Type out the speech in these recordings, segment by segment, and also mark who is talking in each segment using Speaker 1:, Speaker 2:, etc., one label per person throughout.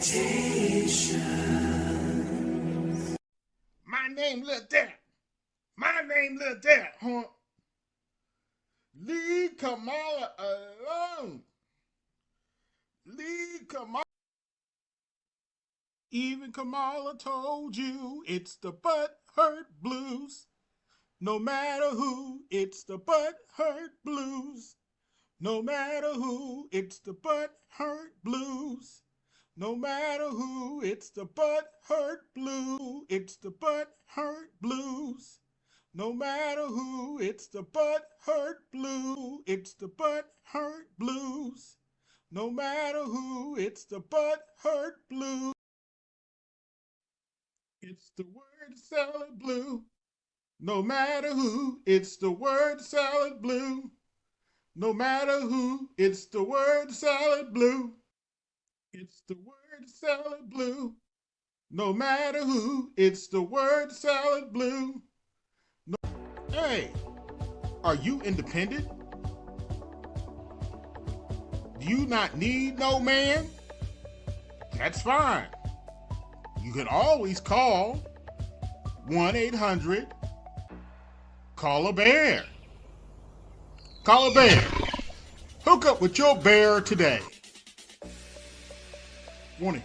Speaker 1: My name Lil Dad. My name Lil Dad, huh? Leave Kamala alone. Leave Kamala. Even Kamala told you it's the butt hurt blues. No matter who, it's the butt hurt blues. No matter who, it's the butt hurt blues. No matter who, it's the butt hurt blue. It's the butt hurt blues. No matter who, it's the butt hurt blue. It's the butt hurt blues. No matter who, it's the butt hurt blue. It's the word salad blue. No matter who, it's the word salad blue. No matter who, it's the word salad blue. It's the word salad blue. No matter who, it's the word salad blue. No. Hey, are you independent? Do you not need no man? That's fine. You can always call 1-800 Call a Bear. Call a bear. Hook up with your bear today. Warning,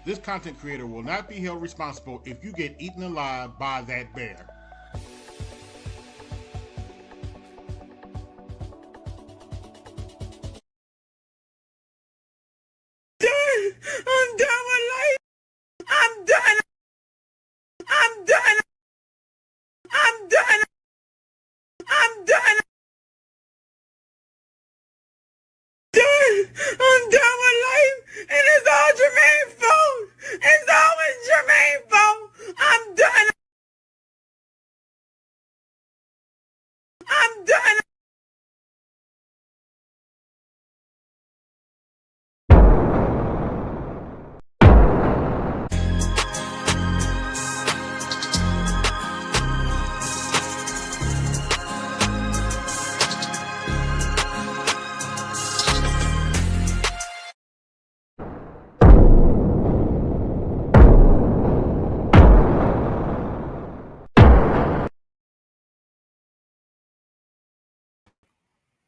Speaker 1: this content creator will not be held responsible if you get eaten alive by that bear.
Speaker 2: I'm done with life. I'm done. I'm done. I'm done. I'm done. I'm done with life, and it's all Jermaine's fault. It's always Jermaine's fault. I'm done. I'm done.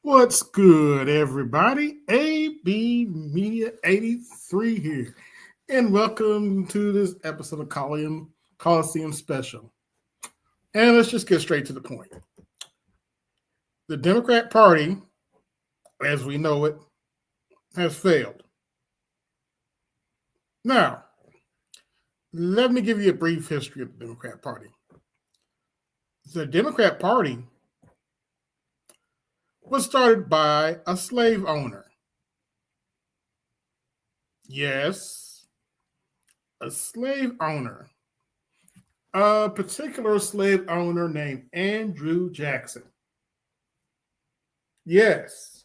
Speaker 1: What's good, everybody? AB Media 83 here, and welcome to this episode of Colosseum Special. And let's just get straight to the point. The Democrat Party, as we know it, has failed. Now, let me give you a brief history of the Democrat Party. The Democrat Party was started by a slave owner. Yes, a slave owner. A particular slave owner named Andrew Jackson. Yes,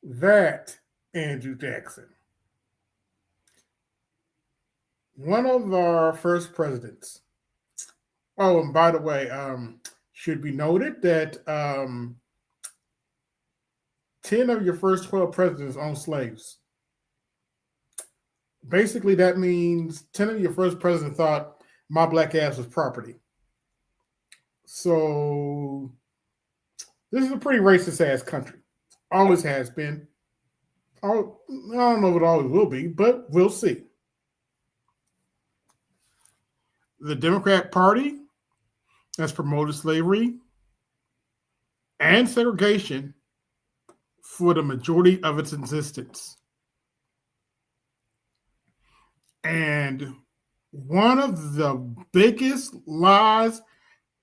Speaker 1: that Andrew Jackson. One of our first presidents. Oh, and by the way, should be noted that 10 of your first 12 presidents owned slaves. Basically, that means 10 of your first presidents thought my black ass was property. So this is a pretty racist ass country. Always has been. I don't know if it always will be, but we'll see. The Democrat Party has promoted slavery and segregation for the majority of its existence. And one of the biggest lies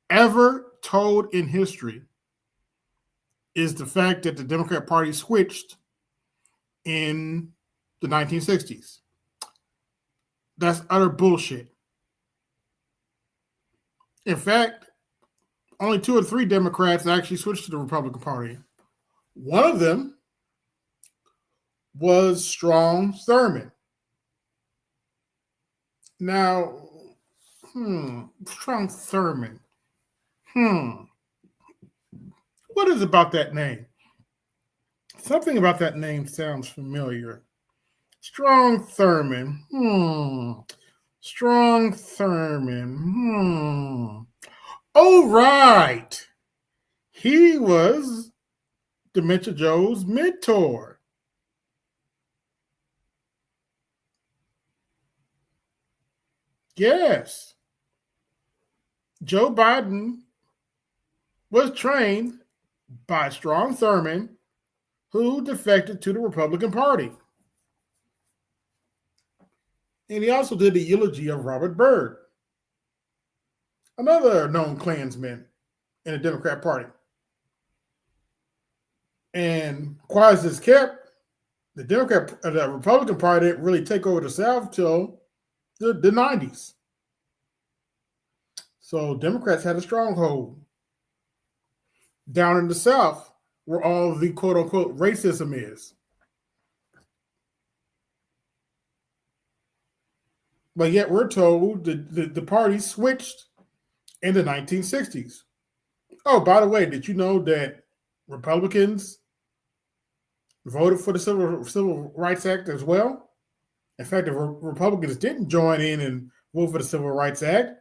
Speaker 1: ever told in history is the fact that the Democrat Party switched in the 1960s. That's utter bullshit. In fact, only 2 or 3 Democrats actually switched to the Republican Party. One of them was Strom Thurmond. Now, Strom Thurmond. What is about that name? Something about that name sounds familiar. Strong Thurman. Strong Thurman. Oh, right. He was Dementia Joe's mentor. Yes. Joe Biden was trained by Strong Thurman, who defected to the Republican Party. And he also did the eulogy of Robert Byrd, another known Klansman in the Democrat Party. And quiet as it's kept, the Republican Party didn't really take over the South till the 90s. So Democrats had a stronghold down in the South where all the quote unquote racism is. But yet we're told the party switched in the 1960s. Oh, by the way, did you know that Republicans voted for the Civil Rights Act as well? In fact, if Republicans didn't join in and vote for the Civil Rights Act,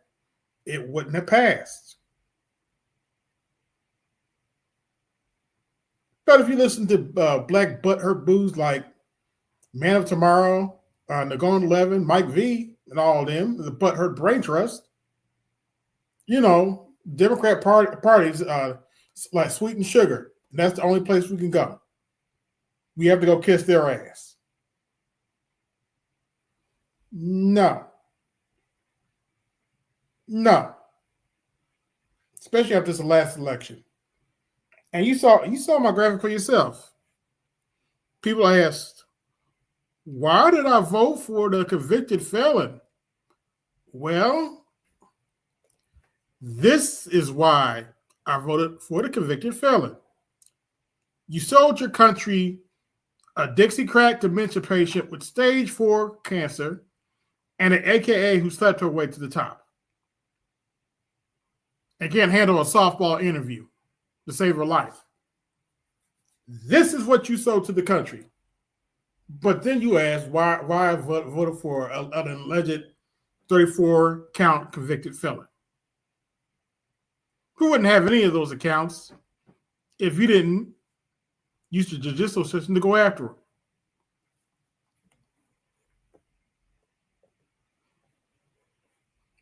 Speaker 1: it wouldn't have passed. But if you listen to black butthurt booze like Man of Tomorrow, Nagon Levin, Mike V, and all of them, the Butthurt Brain Trust, you know, Democrat parties like Sweet and Sugar. And that's the only place we can go. We have to go kiss their ass. No. Especially after this last election. And you saw my graphic for yourself. People asked, why did I vote for the convicted felon? Well, this is why I voted for the convicted felon. You sold your country a Dixiecrat dementia patient with stage 4 cancer and an AKA who slept her way to the top and can't handle a softball interview to save her life. This is what you sold to the country. But then you ask why I voted for an alleged 34 count convicted felon. Who wouldn't have any of those accounts if you didn't use the judicial system to go after him?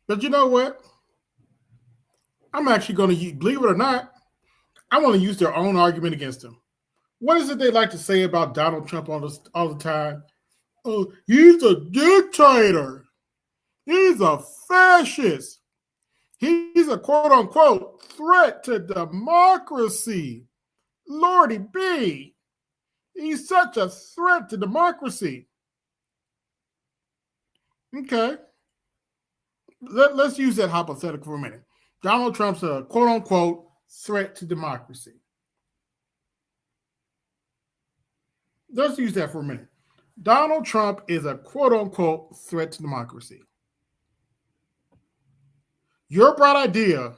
Speaker 1: But you know what? I'm actually going to, believe it or not, I want to use their own argument against him. What is it they like to say about Donald Trump all the time? Oh, he's a dictator. He's a fascist. He's a quote unquote threat to democracy. Lordy B. He's such a threat to democracy. Okay. Let's use that hypothetical for a minute. Donald Trump's a quote unquote threat to democracy. Let's use that for a minute. Donald Trump is a quote unquote threat to democracy. Your bright idea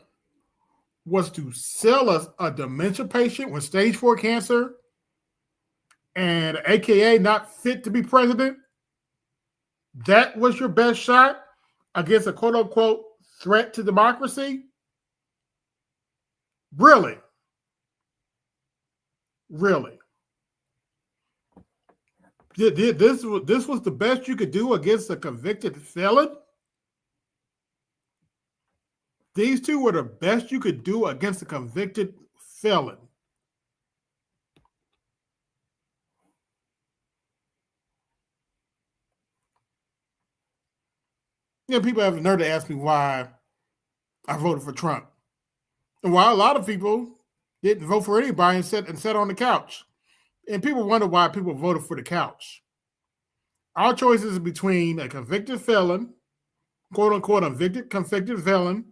Speaker 1: was to sell us a dementia patient with stage 4 cancer and AKA not fit to be president. That was your best shot against a quote unquote threat to democracy? Really? Really? This was the best you could do against a convicted felon? These two were the best you could do against a convicted felon. You know, people have the nerve to ask me why I voted for Trump. And why a lot of people didn't vote for anybody and sat on the couch. And people wonder why people voted for the couch. Our choices are between a convicted felon, quote unquote, a convicted felon,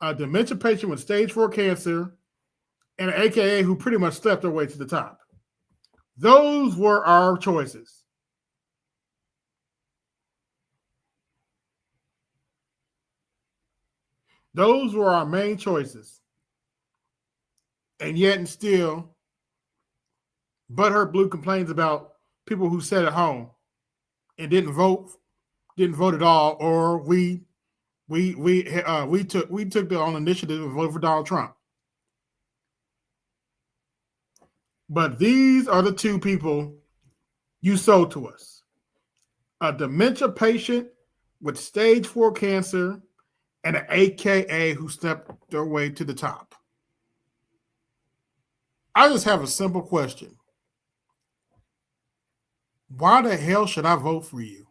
Speaker 1: a dementia patient with stage 4 cancer, and an AKA who pretty much slept their way to the top. Those were our choices. Those were our main choices. And yet and still, Butthurt Blue complains about people who sat at home and didn't vote at all, or we took the on initiative and voted for Donald Trump. But these are the two people you sold to us: a dementia patient with stage 4 cancer and an AKA who stepped their way to the top. I just have a simple question. Why the hell should I vote for you?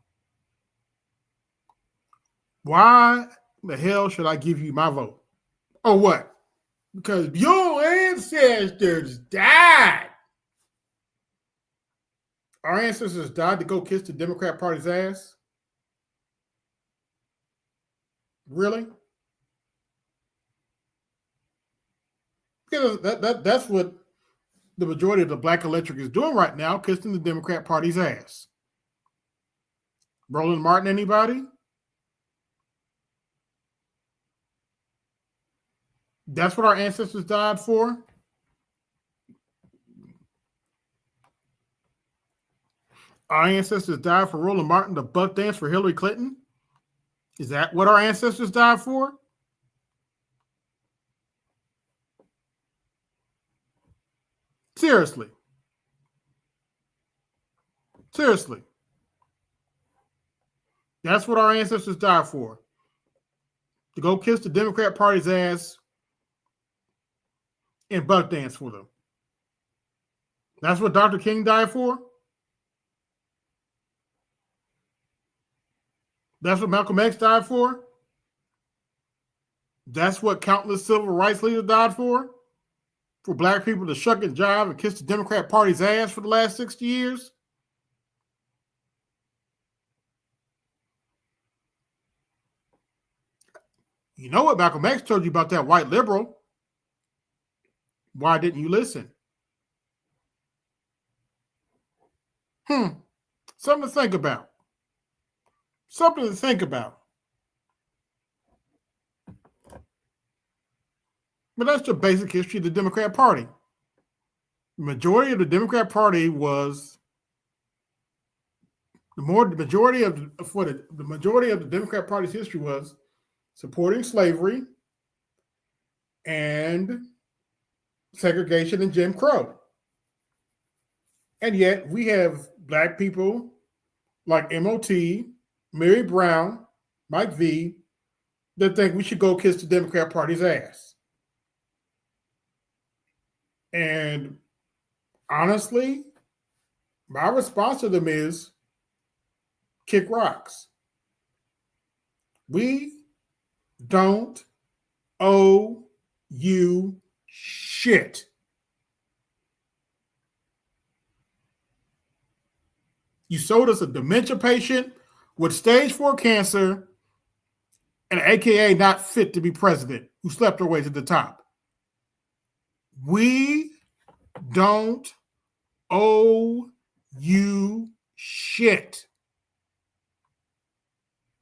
Speaker 1: Why the hell should I give you my vote? Oh, what? Because your ancestors died. Our ancestors died to go kiss the Democrat Party's ass? Really? Because that's what the majority of the black electorate is doing right now, kissing the Democrat Party's ass. Roland Martin, anybody? That's what our ancestors died for? Our ancestors died for Roland Martin to buck dance for Hillary Clinton? Is that what our ancestors died for? Seriously. Seriously. That's what our ancestors died for. To go kiss the Democrat Party's ass and buck dance for them. That's what Dr. King died for? That's what Malcolm X died for? That's what countless civil rights leaders died for? For black people to shuck and jive and kiss the Democrat Party's ass for the last 60 years? You know what Malcolm X told you about that white liberal? Why didn't you listen? Something to think about. Something to think about. But that's the basic history of the Democrat Party. The majority of the Democrat Party was the majority of the Democrat Party's history was supporting slavery and segregation and Jim Crow. And yet we have black people like MOT, Mary Brown, Mike V, that think we should go kiss the Democrat Party's ass. And honestly, my response to them is kick rocks. We don't owe you shit. You sold us a dementia patient with stage 4 cancer and an AKA not fit to be president who slept her way to the top. We don't owe you shit.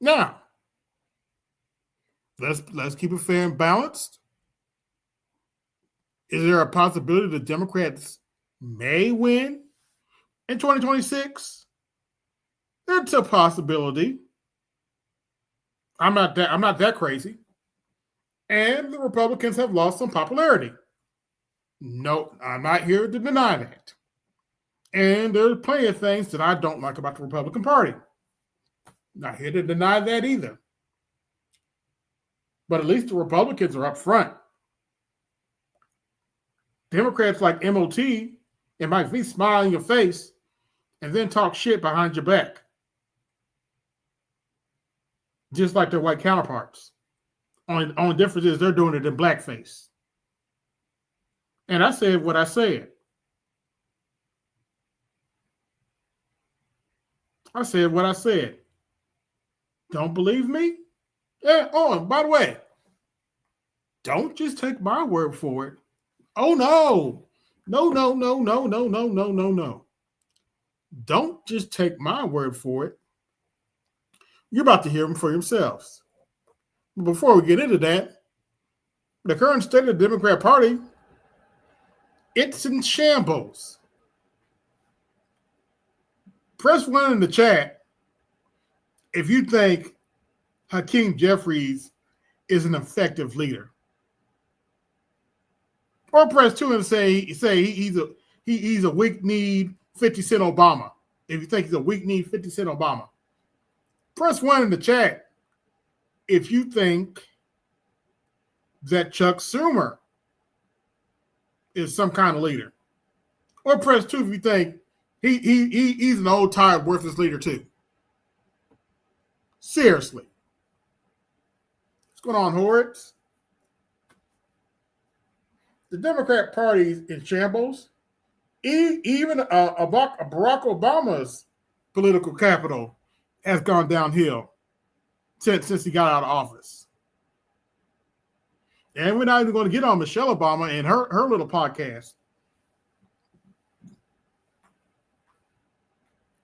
Speaker 1: Now, let's keep it fair and balanced. Is there a possibility the Democrats may win in 2026? It's a possibility. I'm not that crazy. And the Republicans have lost some popularity. No, I'm not here to deny that. And there's plenty of things that I don't like about the Republican Party. Not here to deny that either. But at least the Republicans are up front. Democrats like MOT and Mike V smile in your face and then talk shit behind your back. Just like their white counterparts. Only difference is they're doing it in blackface. And I said what I said. I said what I said. Don't believe me? Yeah. Oh, and by the way, don't just take my word for it. Oh, no. No. Don't just take my word for it. You're about to hear them for yourselves. Before we get into that, the current state of the Democrat Party, it's in shambles. Press 1 in the chat if you think Hakeem Jeffries is an effective leader. Or press 2 and say he's a weak-kneed 50 Cent Obama. If you think he's a weak-kneed 50 Cent Obama. Press 1 in the chat if you think that Chuck Schumer is some kind of leader. Or press 2 if you think he's an old, tired, worthless leader too. Seriously. What's going on, Hordes? The Democrat Party is in shambles. Even Barack Obama's political capital has gone downhill since he got out of office. And we're not even going to get on Michelle Obama and her little podcast.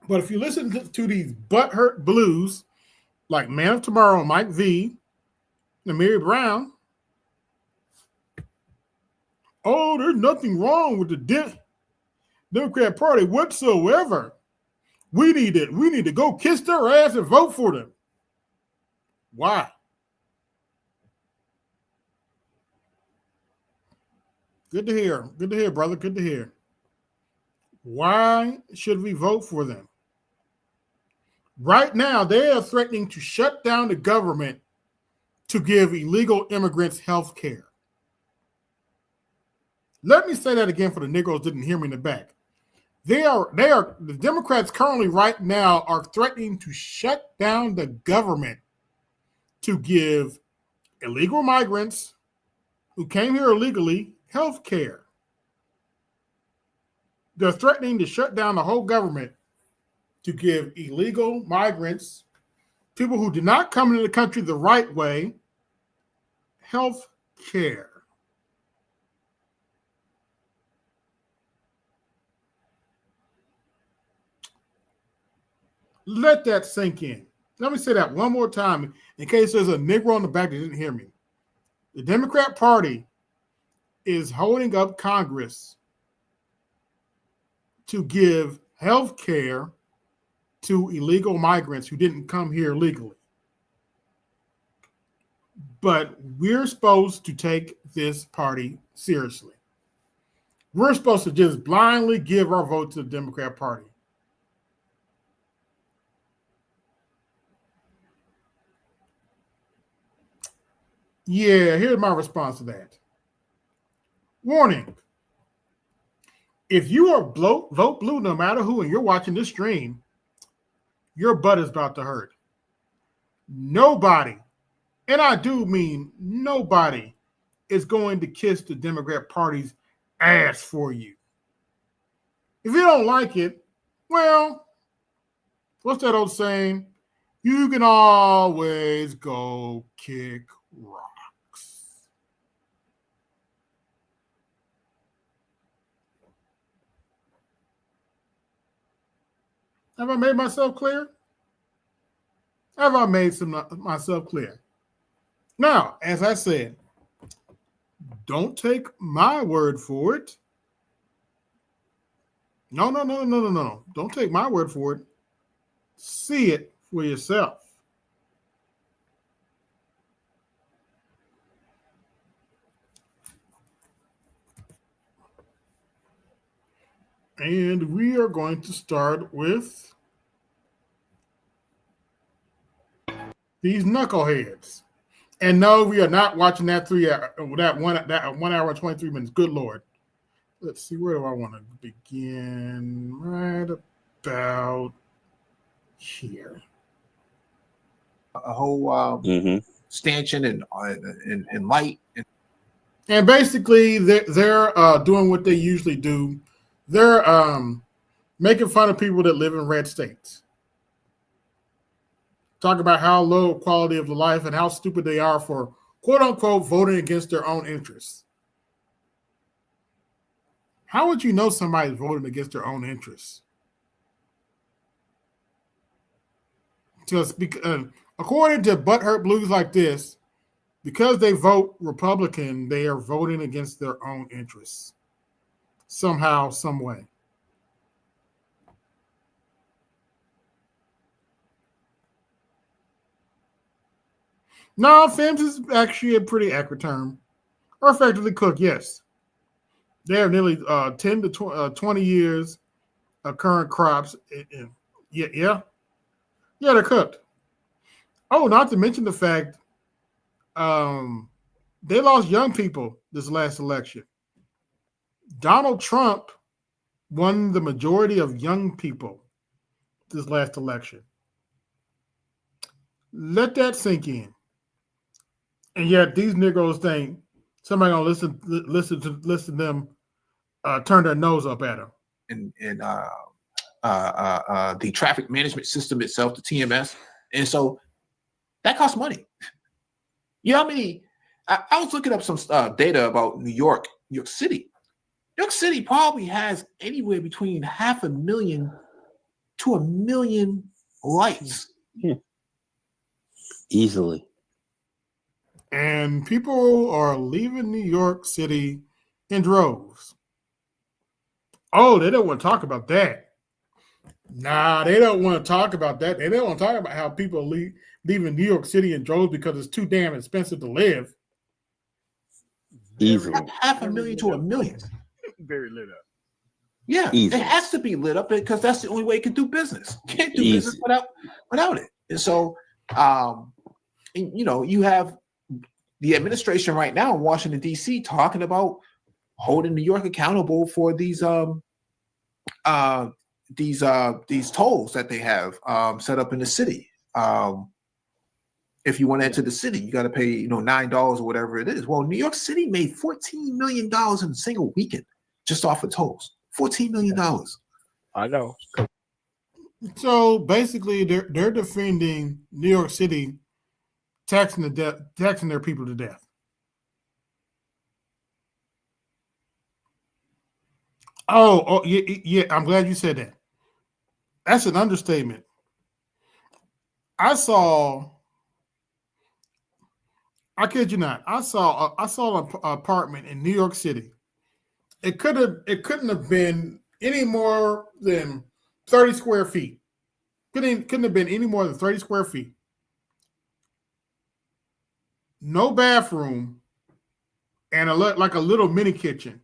Speaker 1: But if you listen to these butthurt blues like Man of Tomorrow, Mike V, and Mary Brown, oh, there's nothing wrong with the Democrat Party whatsoever. We need to go kiss their ass and vote for them. Why? Good to hear. Good to hear, brother. Good to hear. Why should we vote for them? Right now, they are threatening to shut down the government to give illegal immigrants health care. Let me say that again for the Negroes didn't hear me in the back. The Democrats currently right now are threatening to shut down the government to give illegal migrants who came here illegally health care. They're threatening to shut down the whole government to give illegal migrants, people who did not come into the country the right way, health care. Let that sink in. Let me say that one more time in case there's a Negro in the back that didn't hear me. The Democrat Party is holding up Congress to give health care to illegal migrants who didn't come here legally. But we're supposed to take this party seriously. We're supposed to just blindly give our vote to the Democrat Party. Yeah, here's my response to that. Warning. If you are vote blue no matter who and you're watching this stream, your butt is about to hurt. Nobody, and I do mean nobody, is going to kiss the Democrat Party's ass for you. If you don't like it, well, what's that old saying? You can always go kick rocks. Have I made myself clear? Have I made myself clear? Now, as I said, don't take my word for it. No. Don't take my word for it. See it for yourself. And we are going to start with these knuckleheads. And no, we are not watching that 1 hour and 23 minutes. Good Lord. Let's see, where do I want to begin? Right about here.
Speaker 3: A whole stanchion and light.
Speaker 1: And basically, they're doing what they usually do. They're making fun of people that live in red states. Talk about how low quality of the life and how stupid they are for, quote unquote, voting against their own interests. How would you know somebody's voting against their own interests? Just because, according to butthurt blues like this, because they vote Republican, they are voting against their own interests. Somehow, some way. No, FIMS is actually a pretty accurate term. Or effectively cooked, yes. They have nearly 10 to 20 years of current crops. Yeah, they're cooked. Oh, not to mention the fact they lost young people this last election. Donald Trump won the majority of young people this last election. Let that sink in. And yet these Negroes think somebody gonna listen to them turn their nose up at them.
Speaker 3: And the traffic management system itself, the TMS, and so that costs money. You know how many? I was looking up some data about New York City. New York City probably has anywhere between 500,000 to 1 million lights.
Speaker 4: Easily.
Speaker 1: And people are leaving New York City in droves. Oh, they don't want to talk about that. Nah, they don't want to talk about that. They don't want to talk about how people are leaving New York City in droves because it's too damn expensive to live.
Speaker 4: Easily.
Speaker 3: 500,000 to 1 million.
Speaker 2: Very lit up.
Speaker 3: Yeah,
Speaker 4: Easily.
Speaker 3: It has to be lit up because that's the only way it can do business. You can't do business without it. And so, you have the administration right now in Washington, D.C. talking about holding New York accountable for these tolls that they have set up in the city. If you want to enter the city, you got to pay $9 or whatever it is. Well, New York City made $14 million in a single weekend just off of tolls. $14 million.
Speaker 2: I know.
Speaker 1: So basically, they're defending New York City taxing their people to death. Oh, yeah. I'm glad you said that. That's an understatement. I kid you not. I saw an apartment in New York City. It couldn't have been any more than 30 square feet. Couldn't have been any more than 30 square feet. No bathroom and a little mini kitchen.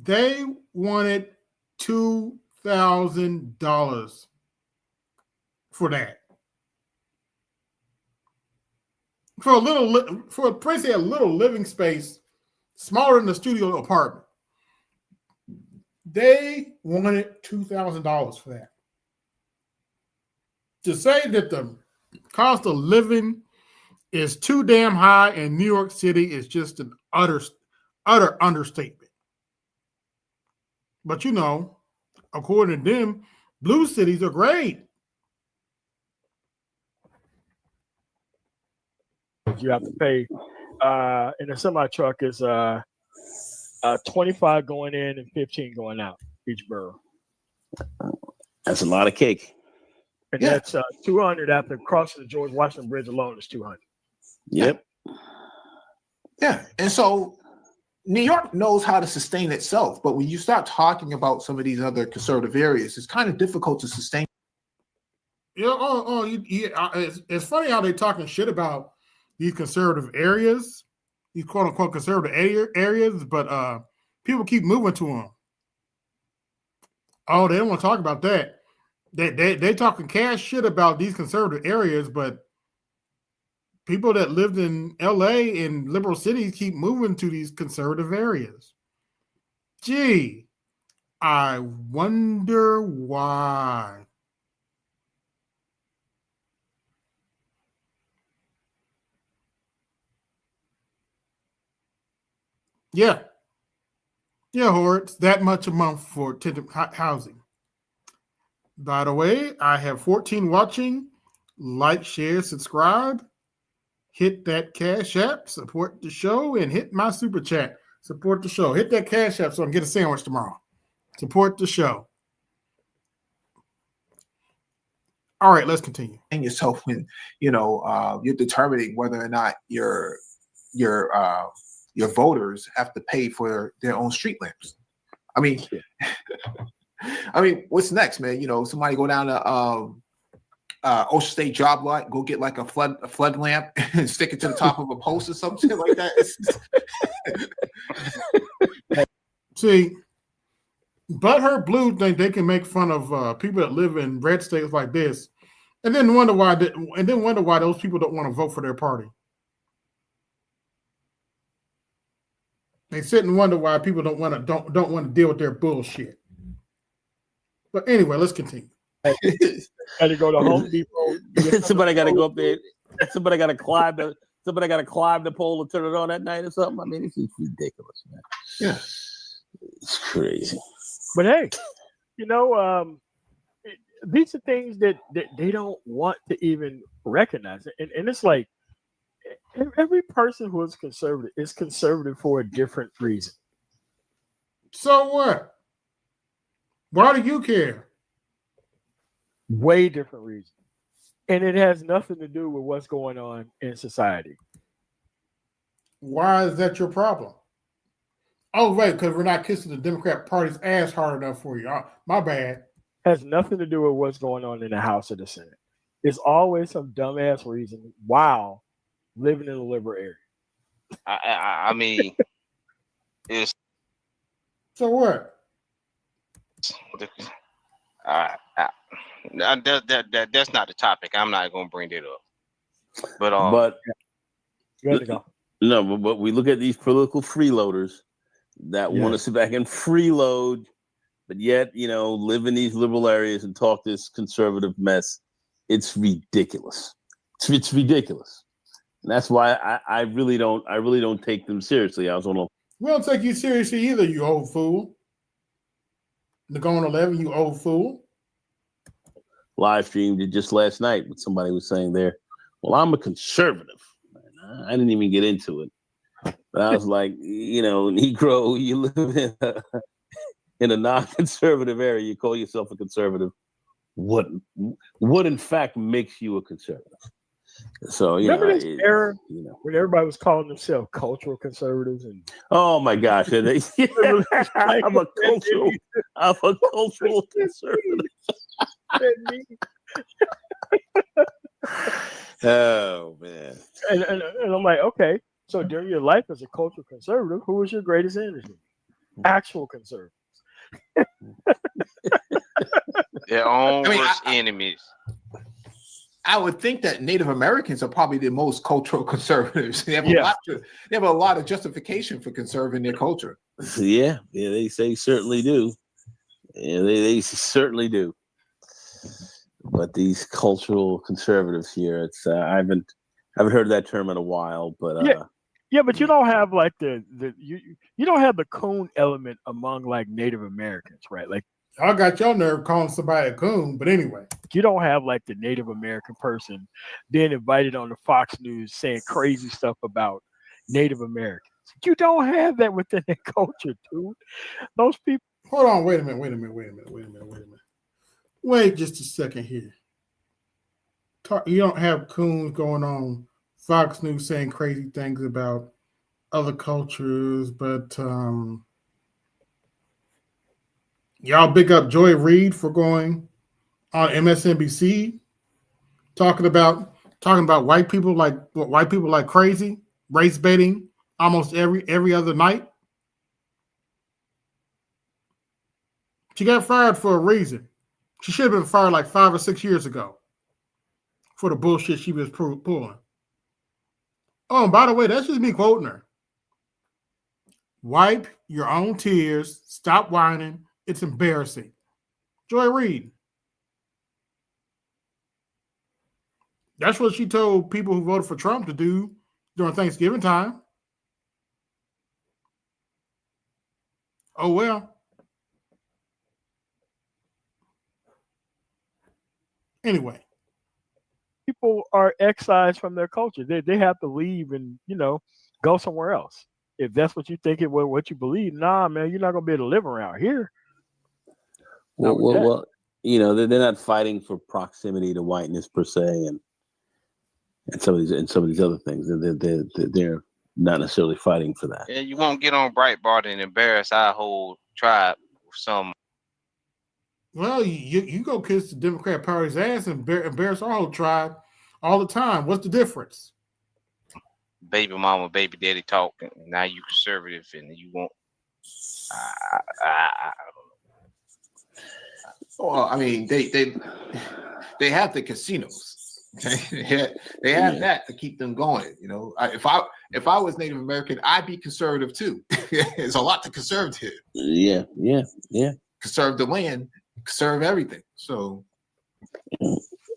Speaker 1: They wanted $2,000 for that. For basically a little living space, smaller than the studio apartment. They wanted $2,000 for that. To say that the cost of living is too damn high in New York City is just an utter understatement. But according to them, blue cities are great.
Speaker 2: You have to pay in a semi truck is 25 going in and 15 going out each borough.
Speaker 4: That's a lot of cake.
Speaker 2: And that's 200 after crossing the George Washington Bridge alone is 200.
Speaker 4: Yep.
Speaker 3: Yeah. And so New York knows how to sustain itself, but when you start talking about some of these other conservative areas, it's kind of difficult to sustain.
Speaker 1: Yeah. It's funny how they're talking shit about these conservative areas, these quote unquote conservative areas, but people keep moving to them. Oh, they don't want to talk about that. They talking cash shit about these conservative areas, but people that lived in LA and liberal cities keep moving to these conservative areas. Gee, I wonder why. Yeah, Howard, it's that much a month for tenant housing. By the way, I have 14 watching. Like, share, subscribe. Hit that Cash App, support the show, and hit my super chat. Support the show. Hit that Cash App so I can get a sandwich tomorrow. Support the show. All right, let's continue.
Speaker 3: And yourself when you're determining whether or not your voters have to pay for their own street lamps. I mean, what's next, man? Somebody go down to Ocean State job lot, go get like a flood lamp and stick it to the top of a post or something like that.
Speaker 1: See, butthurt blues think they can make fun of people that live in red states like this, and then wonder why those people don't want to vote for their party. They sit and wonder why people don't want to deal with their bullshit. But anyway, let's continue.
Speaker 5: Got to go to Home Depot.
Speaker 4: Somebody got to go up there. Somebody got to climb the. Somebody got to climb the pole and turn it on at night or something. I mean, it's ridiculous, man.
Speaker 3: Yeah,
Speaker 4: it's crazy.
Speaker 5: But hey, these are things that they don't want to even recognize, and it's like every person who is conservative for a different reason.
Speaker 1: So what? Why do you care?
Speaker 5: Way different reason. And it has nothing to do with what's going on in society.
Speaker 1: Why is that your problem? Oh, right, because we're not kissing the Democrat Party's ass hard enough for you. My bad.
Speaker 5: Has nothing to do with what's going on in the House or the Senate. It's always some dumbass reason while living in a liberal area.
Speaker 6: I mean, it's
Speaker 1: so what?
Speaker 6: That's not the topic. I'm not going to bring it up. But
Speaker 4: but we look at these political freeloaders that want to sit back and freeload, but yet live in these liberal areas and talk this conservative mess. It's ridiculous. It's ridiculous, and that's why I really don't take them seriously.
Speaker 1: We don't take you seriously either, you old fool. The going 11, you old fool.
Speaker 4: Live streamed it just last night, but somebody was saying there, well, I'm a conservative. I didn't even get into it. But I was like, Negro, you live in a non-conservative area. You call yourself a conservative. What in fact makes you a conservative? So,
Speaker 5: remember this era when everybody was calling themselves cultural conservatives? And
Speaker 4: oh my gosh, I'm a cultural conservative. Oh man!
Speaker 5: And I'm like, okay. So during your life as a cultural conservative, who was your greatest enemy? Actual conservatives.
Speaker 6: Their own worst enemies.
Speaker 3: I would think that Native Americans are probably the most cultural conservatives. They have a lot of justification for conserving their culture.
Speaker 4: Yeah, they certainly do. Yeah, they certainly do. But these cultural conservatives here, it's I haven't heard that term in a while. But
Speaker 5: but you don't have like you don't have the coon element among like Native Americans, right? Like
Speaker 1: I got your nerve calling somebody a coon, but anyway.
Speaker 5: You don't have like the Native American person being invited on the Fox News saying crazy stuff about Native Americans. You don't have that within their culture, dude. Those people.
Speaker 1: Hold on, wait a minute. Wait just a second here. You don't have coons going on Fox News saying crazy things about other cultures, but y'all big up Joy Reid for going on MSNBC talking about white people like crazy, race baiting almost every other night. She got fired for a reason. She should have been fired like 5 or 6 years ago for the bullshit she was pulling. Oh, and by the way, that's just me quoting her. Wipe your own tears. Stop whining. It's embarrassing. Joy Reid. That's what she told people who voted for Trump to do during Thanksgiving time. Oh, well. Anyway.
Speaker 5: People are excised from their culture. They have to leave and, go somewhere else. If that's what you think what you believe, nah, man, you're not going to be able to live around here.
Speaker 4: Well, they're not fighting for proximity to whiteness per se, and some of these other things. They're not necessarily fighting for that.
Speaker 6: Yeah, you won't get on Breitbart and embarrass our whole tribe with some.
Speaker 1: Well, you go kiss the Democrat Party's ass and embarrass our whole tribe all the time. What's the difference?
Speaker 6: Baby mama, baby daddy talk, and now you conservative and you want.
Speaker 3: Well, I mean, they have the casinos. They have that to keep them going. You know, if I was Native American, I'd be conservative too. There's a lot to conserve here.
Speaker 4: Yeah.
Speaker 3: Conserve the land, conserve everything. So,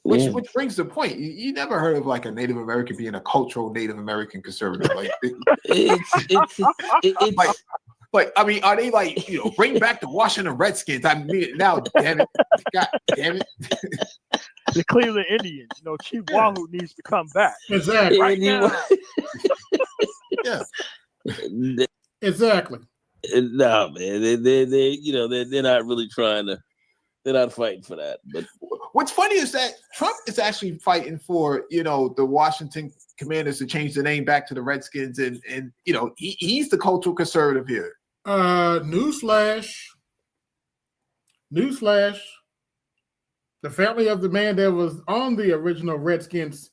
Speaker 3: which brings the point. You never heard of like a Native American being a cultural Native American conservative. Like
Speaker 4: it's
Speaker 3: like, I mean, are they like, you know, bring back the Washington Redskins? I mean, now, damn it, God damn it.
Speaker 5: The Cleveland Indians, you know, Chief Wahoo needs to come back.
Speaker 1: Exactly.
Speaker 5: Right now.
Speaker 3: Yeah.
Speaker 1: Exactly.
Speaker 4: No, man, they're not really trying to. They're not fighting for that. But
Speaker 3: what's funny is that Trump is actually fighting for, you know, the Washington Commanders to change the name back to the Redskins, and you know, he's the cultural conservative here.
Speaker 1: Newsflash. The family of the man that was on the original Redskins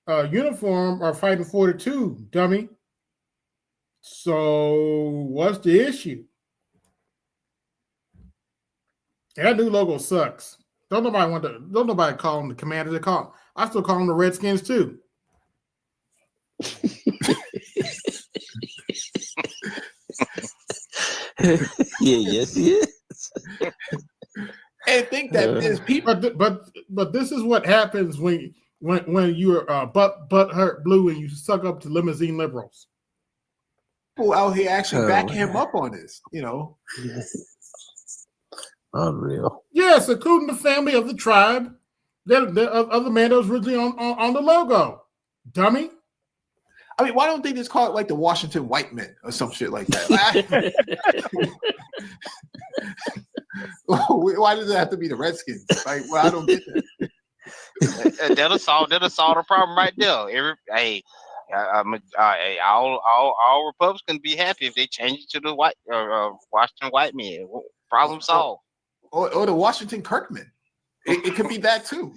Speaker 1: uniform are fighting for it too, dummy. So what's the issue? That new logo sucks. Don't nobody call them the Commanders. I still call them the Redskins too.
Speaker 4: yes, he is.
Speaker 3: And think that there's people,
Speaker 1: but this is what happens when you're butt hurt blue and you suck up to limousine liberals.
Speaker 3: People out here actually backing him up on this, you know.
Speaker 4: Unreal.
Speaker 1: Yes, including the family of the tribe, the other man that was originally on the logo. Dummy.
Speaker 3: I mean, why don't they just call it like the Washington White Men or some shit like that? Why does it have to be the Redskins? Like, well, I don't get that.
Speaker 6: That'll solve the problem right there. All Republicans be happy if they change it to the Washington White Men. Problem solved.
Speaker 3: Or the Washington Kirkmen. It could be that too.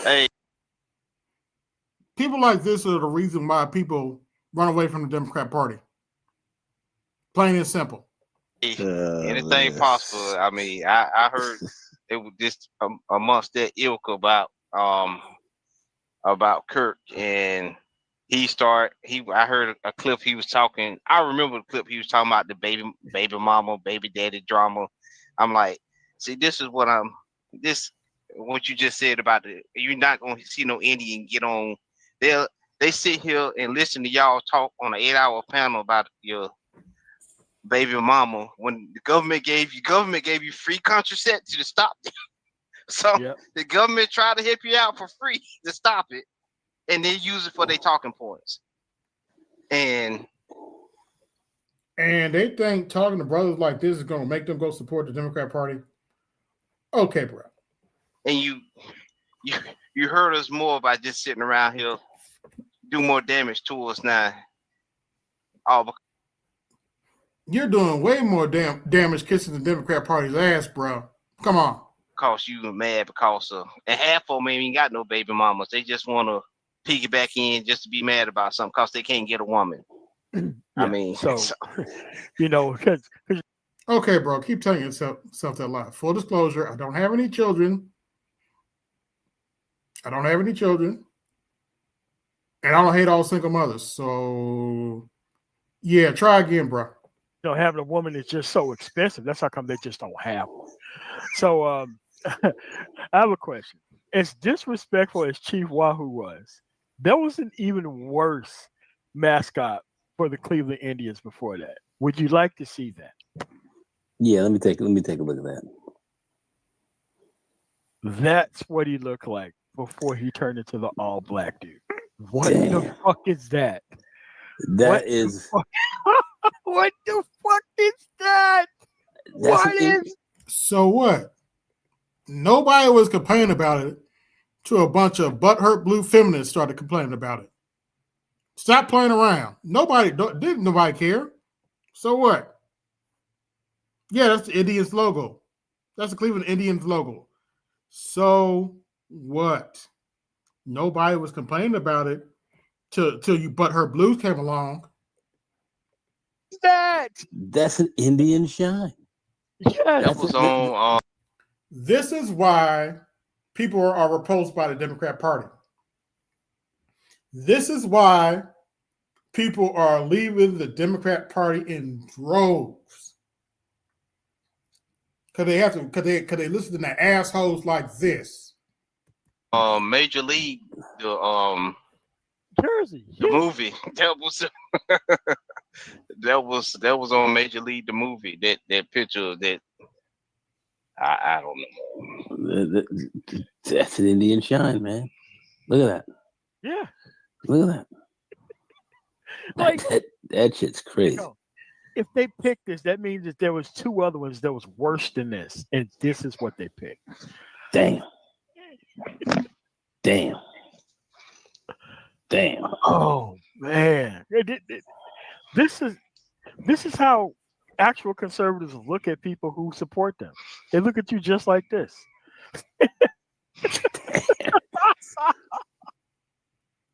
Speaker 6: Hey,
Speaker 1: people like this are the reason why people run away from the Democrat Party. Plain and simple.
Speaker 6: Anything possible. I mean, I heard it was just amongst that ilk about Kirk, and I heard a clip he was talking. I remember the clip he was talking about the baby mama, baby daddy drama. I'm like, see, this is what you just said about you're not gonna see no Indian get on. They sit here and listen to y'all talk on an 8-hour panel about your baby mama when the government gave you free contraception to stop it. So the government tried to help you out for free to stop it, and they use it for their talking points. And
Speaker 1: they think talking to brothers like this is going to make them go support the Democrat Party. Okay, bro.
Speaker 6: And you hurt us more by just sitting around here, do more damage to us now.
Speaker 1: You're doing way more damage kissing the Democrat Party's ass, bro. Come on.
Speaker 6: Because you were mad because and half of them ain't even got no baby mamas. They just want to piggyback in just to be mad about something because they can't get a woman. I mean,
Speaker 5: so you know, because
Speaker 1: okay, bro, keep telling yourself that lie. Full disclosure, I don't have any children. And I don't hate all single mothers. So, yeah, try again, bro.
Speaker 5: You know, having a woman is just so expensive. That's how come they just don't have one. So, I have a question. As disrespectful as Chief Wahoo was, there was an even worse mascot for the Cleveland Indians before that. Would you like to see that?
Speaker 4: Yeah, let me take a look at that.
Speaker 5: That's what he looked like before he turned into the all black dude. What the fuck is that?
Speaker 4: That is
Speaker 5: what the fuck is that?
Speaker 1: So what? Nobody was complaining about it till a bunch of butthurt blue feminists started complaining about it. Stop playing around. Didn't nobody care. So what? Yeah, that's the Indians logo. That's the Cleveland Indians logo. So what? Nobody was complaining about it till you Butthurt Blues came along.
Speaker 4: That's an Indian shine.
Speaker 5: Yeah,
Speaker 6: That was on.
Speaker 1: This is why people are repulsed by the Democrat Party. This is why people are leaving the Democrat Party in droves. Because they listen to the assholes like this.
Speaker 6: Major League,
Speaker 5: Jersey.
Speaker 6: the movie. That was on Major League, the movie. That picture that I don't know.
Speaker 4: That's an Indian shine, man. Look at that.
Speaker 5: Yeah.
Speaker 4: Look at that.
Speaker 5: Like
Speaker 4: that shit's crazy.
Speaker 5: If they picked this, that means that there was two other ones that was worse than this, and this is what they picked.
Speaker 4: Damn.
Speaker 5: Oh man, this is how actual conservatives look at people who support them. They look at you just like this.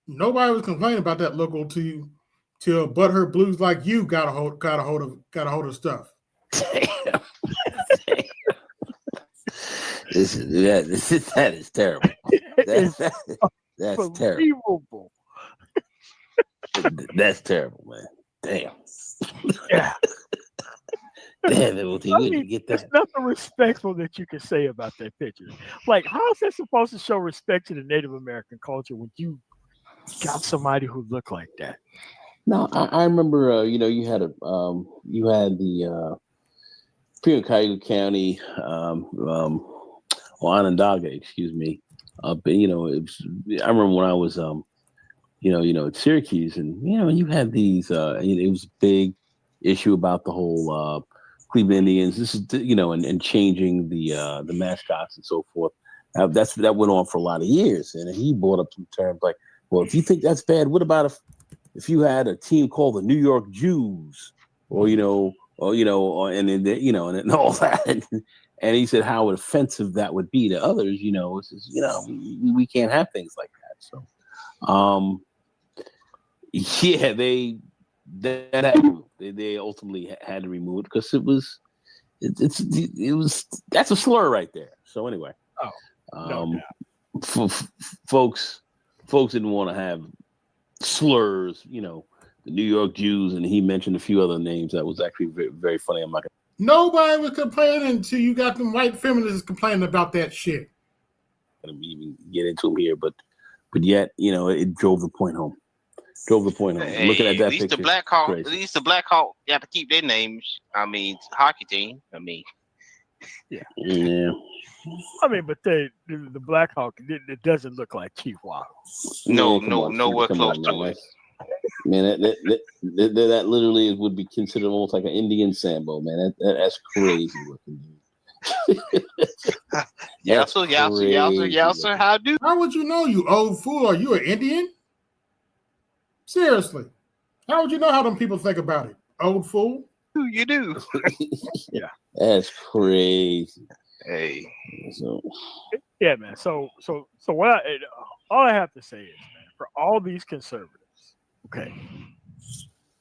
Speaker 1: Nobody was complaining about that logo till Butthurt Blues like you got a hold of stuff.
Speaker 4: Damn. That is terrible. That's terrible. That's terrible, man. Damn.
Speaker 5: Yeah.
Speaker 4: Damn, we get that.
Speaker 5: There's nothing respectful that you can say about that picture. Like, how is that supposed to show respect to the Native American culture when you got somebody who looked like that?
Speaker 4: No, I remember. You had the Cuyahoga County, Onondaga, excuse me. But it was. I remember when I was, at Syracuse, and you had these. It was a big issue about the whole Cleveland Indians. This is, and changing the mascots and so forth. That went on for a lot of years, and he brought up some terms like, well, if you think that's bad, what about if you had a team called the New York Jews, and then all that, and he said how offensive that would be to others. We can't have things like that. So, yeah, they ultimately had to remove it because that's a slur right there. So anyway, folks didn't want to have slurs, the New York Jews, and he mentioned a few other names that was actually very, very funny. I'm not gonna.
Speaker 1: Nobody was complaining until you got them white feminists complaining about that shit.
Speaker 4: Gonna even get into them here, but yet, it drove the point home.
Speaker 6: Hey,
Speaker 4: looking at that
Speaker 6: at least
Speaker 4: picture,
Speaker 6: the Black Hawk. At least the Black Hawk got to keep their names. I mean, hockey team. I mean,
Speaker 4: yeah.
Speaker 5: I mean, but the Black Hawk, it doesn't look like Chief Wahoo.
Speaker 6: Nowhere close to it.
Speaker 4: Man, that literally would be considered almost like an Indian Sambo, man. That's crazy looking, dude.
Speaker 6: Yes, sir. How do?
Speaker 1: How would you know, you old fool? Are you an Indian? Seriously. How would you know how them people think about it? Old fool?
Speaker 6: You do.
Speaker 5: Yeah.
Speaker 4: That's crazy.
Speaker 6: Hey.
Speaker 4: So.
Speaker 5: Yeah, man. So what all I have to say is, man, for all these conservatives, okay,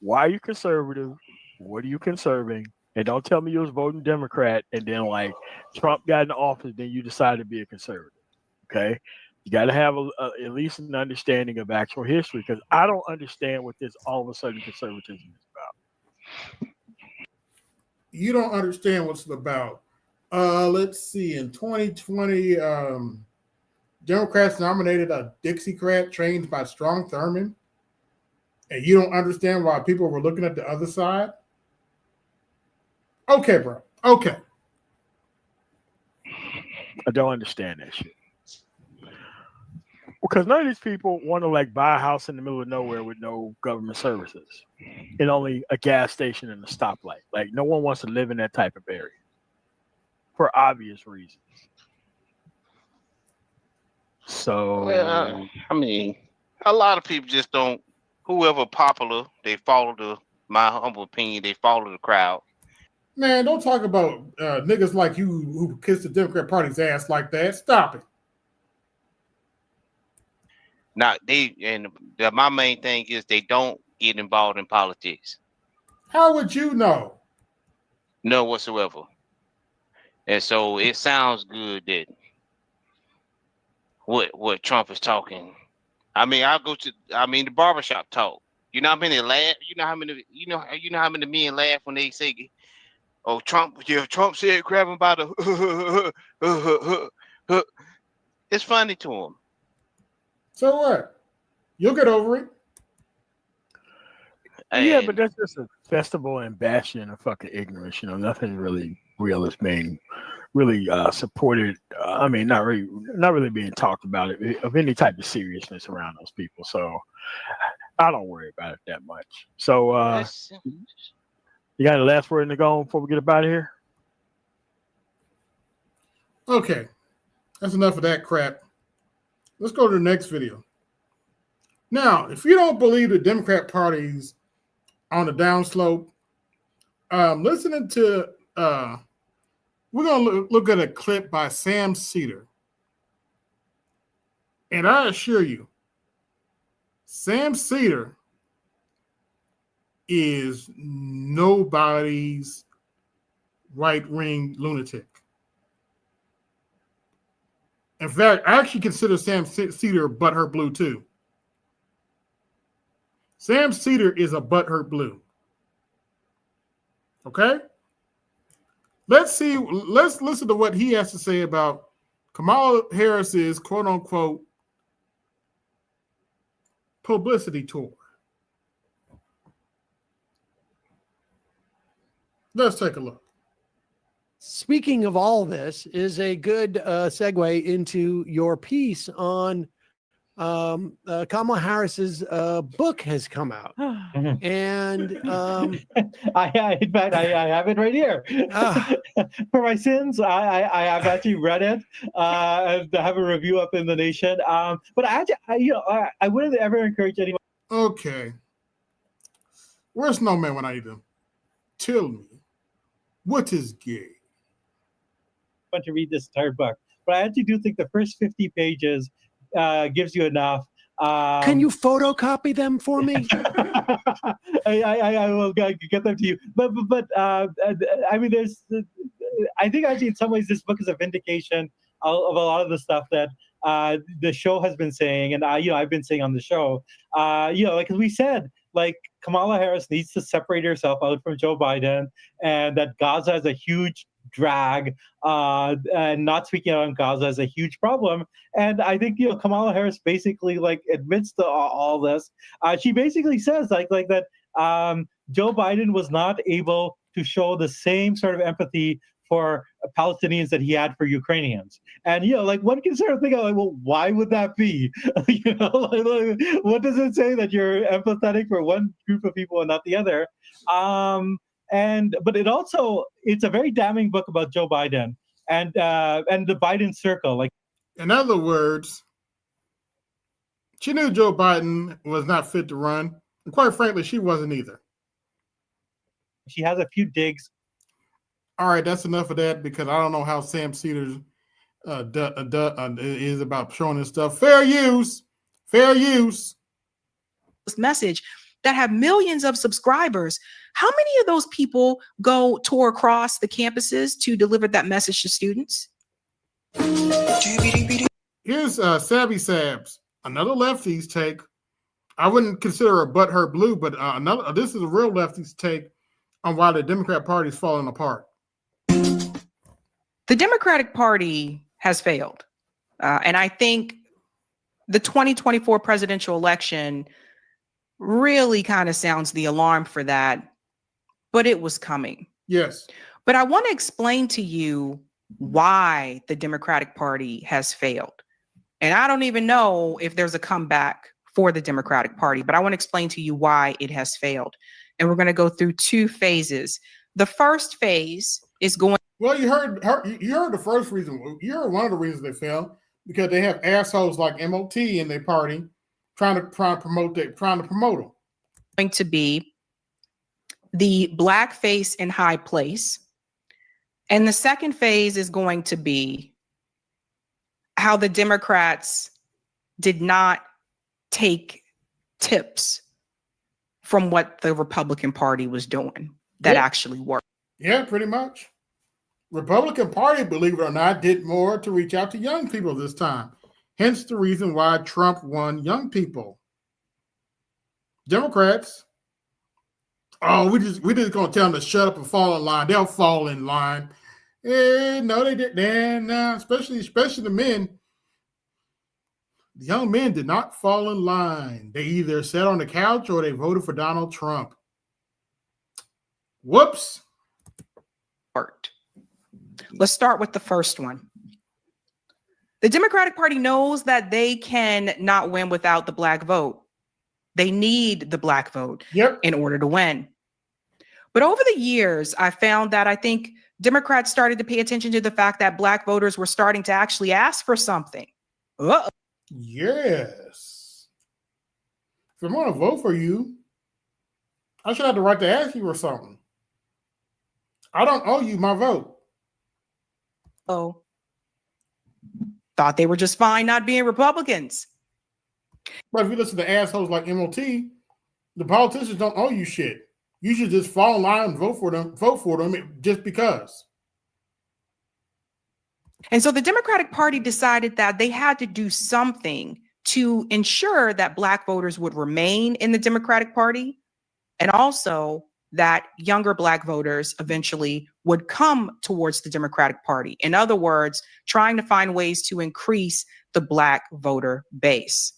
Speaker 5: why are you conservative? What are you conserving? And don't tell me you was voting Democrat and then like Trump got in office, then you decided to be a conservative. Okay. You got to have at least an understanding of actual history, because I don't understand what this all of a sudden conservatism is about.
Speaker 1: You don't understand what's it about. Let's see. In 2020, Democrats nominated a Dixiecrat trained by Strom Thurmond, and you don't understand why people were looking at the other side? Okay, bro. Okay.
Speaker 5: I don't understand that shit. Because none of these people want to like buy a house in the middle of nowhere with no government services and only a gas station and a stoplight. Like no one wants to live in that type of area for obvious reasons. So,
Speaker 6: Well, I mean, a lot of people just don't whoever popular, they follow my humble opinion, they follow the crowd.
Speaker 1: Man, don't talk about niggas like you who kiss the Democrat Party's ass like that. Stop it.
Speaker 6: Now my main thing is they don't get involved in politics.
Speaker 1: How would you know?
Speaker 6: No whatsoever. And so it sounds good that what Trump is talking. I mean, I'll go to the barbershop talk. You know how many laugh? You know how many men laugh when they say, "Oh, Trump said grab him by the." It's funny to him.
Speaker 1: So what? You'll get over it.
Speaker 5: Yeah, but that's just a festival and bastion of fucking ignorance. You know, nothing really real is being really supported. I mean, not really being talked about it of any type of seriousness around those people. So I don't worry about it that much. So you got a last word to go before we get up out of here?
Speaker 1: Okay, that's enough of that crap. Let's go to the next video. Now, if you don't believe the Democrat Party's on the downslope, listening to we're gonna look at a clip by Sam Cedar, and I assure you, Sam Cedar is nobody's right-wing lunatic. In fact, I actually consider Sam Cedar butthurt blue too. Sam Cedar is a butthurt blue. Okay? Let's listen to what he has to say about Kamala Harris's quote unquote publicity tour. Let's take a look.
Speaker 7: Speaking of all this is a good segue into your piece on Kamala Harris's book has come out, and
Speaker 8: in fact, I have it right here. For my sins, I have actually read it. And I have a review up in the Nation. But I wouldn't ever encourage anyone.
Speaker 1: Okay, where's Snowman when I need him? Tell me, what is gay?
Speaker 8: To read this entire book, but I actually do think the first 50 pages gives you enough.
Speaker 7: Can you photocopy them for me?
Speaker 8: I will get them to you. But I mean, I think actually in some ways this book is a vindication of a lot of the stuff that the show has been saying, and I've been saying on the show. Like as we said, like Kamala Harris needs to separate herself out from Joe Biden, and that Gaza is a huge drag, and not speaking out on Gaza is a huge problem. And I think Kamala Harris basically like admits to all this. She basically says like that Joe Biden was not able to show the same sort of empathy for Palestinians that he had for Ukrainians. And like one can sort of think like, well, why would that be? Like, what does it say that you're empathetic for one group of people and not the other? But it's a very damning book about Joe Biden and the Biden circle. Like,
Speaker 1: in other words, she knew Joe Biden was not fit to run, and quite frankly, she wasn't either.
Speaker 8: She has a few digs.
Speaker 1: All right, that's enough of that because I don't know how Sam Cedar is about showing this stuff. Fair use.
Speaker 9: This message that have millions of subscribers. How many of those people go tour across the campuses to deliver that message to students?
Speaker 1: Here's Savvy Sabs, another lefty's take. I wouldn't consider a butthurt blue, but this is a real lefty's take on why the Democrat Party is falling apart.
Speaker 9: The Democratic Party has failed. And I think the 2024 presidential election really kind of sounds the alarm for that, but it was coming.
Speaker 1: Yes.
Speaker 9: But I want to explain to you why the Democratic Party has failed. And I don't even know if there's a comeback for the Democratic Party, but I want to explain to you why it has failed. And we're going to go through two phases. The first phase is going.
Speaker 1: Well, you heard the first reason. You heard one of the reasons they failed because they have assholes like MOT in their party trying to promote them.
Speaker 9: going to be the blackface in high place. And the second phase is going to be how the Democrats did not take tips from what the Republican Party was doing that actually worked.
Speaker 1: Yeah, pretty much. Republican Party, believe it or not, did more to reach out to young people this time. Hence the reason why Trump won young people. Democrats, we just gonna tell them to shut up and fall in line. They'll fall in line. No, they didn't. Especially the men. The young men did not fall in line. They either sat on the couch or they voted for Donald Trump. Whoops.
Speaker 9: Let's start with the first one. The Democratic Party knows that they can not win without the black vote. They need the black vote in order to win. But over the years, I found that I think Democrats started to pay attention to the fact that black voters were starting to actually ask for something.
Speaker 1: Yes. If I'm going to vote for you, I should have the right to ask you for something. I don't owe you my vote.
Speaker 9: Oh, thought they were just fine not being Republicans.
Speaker 1: But if you listen to assholes like MOT, the politicians don't owe you shit. You should just fall in line and vote for them just because.
Speaker 9: And so the Democratic Party decided that they had to do something to ensure that black voters would remain in the Democratic Party, and also that younger black voters eventually would come towards the Democratic Party. In other words, trying to find ways to increase the black voter base.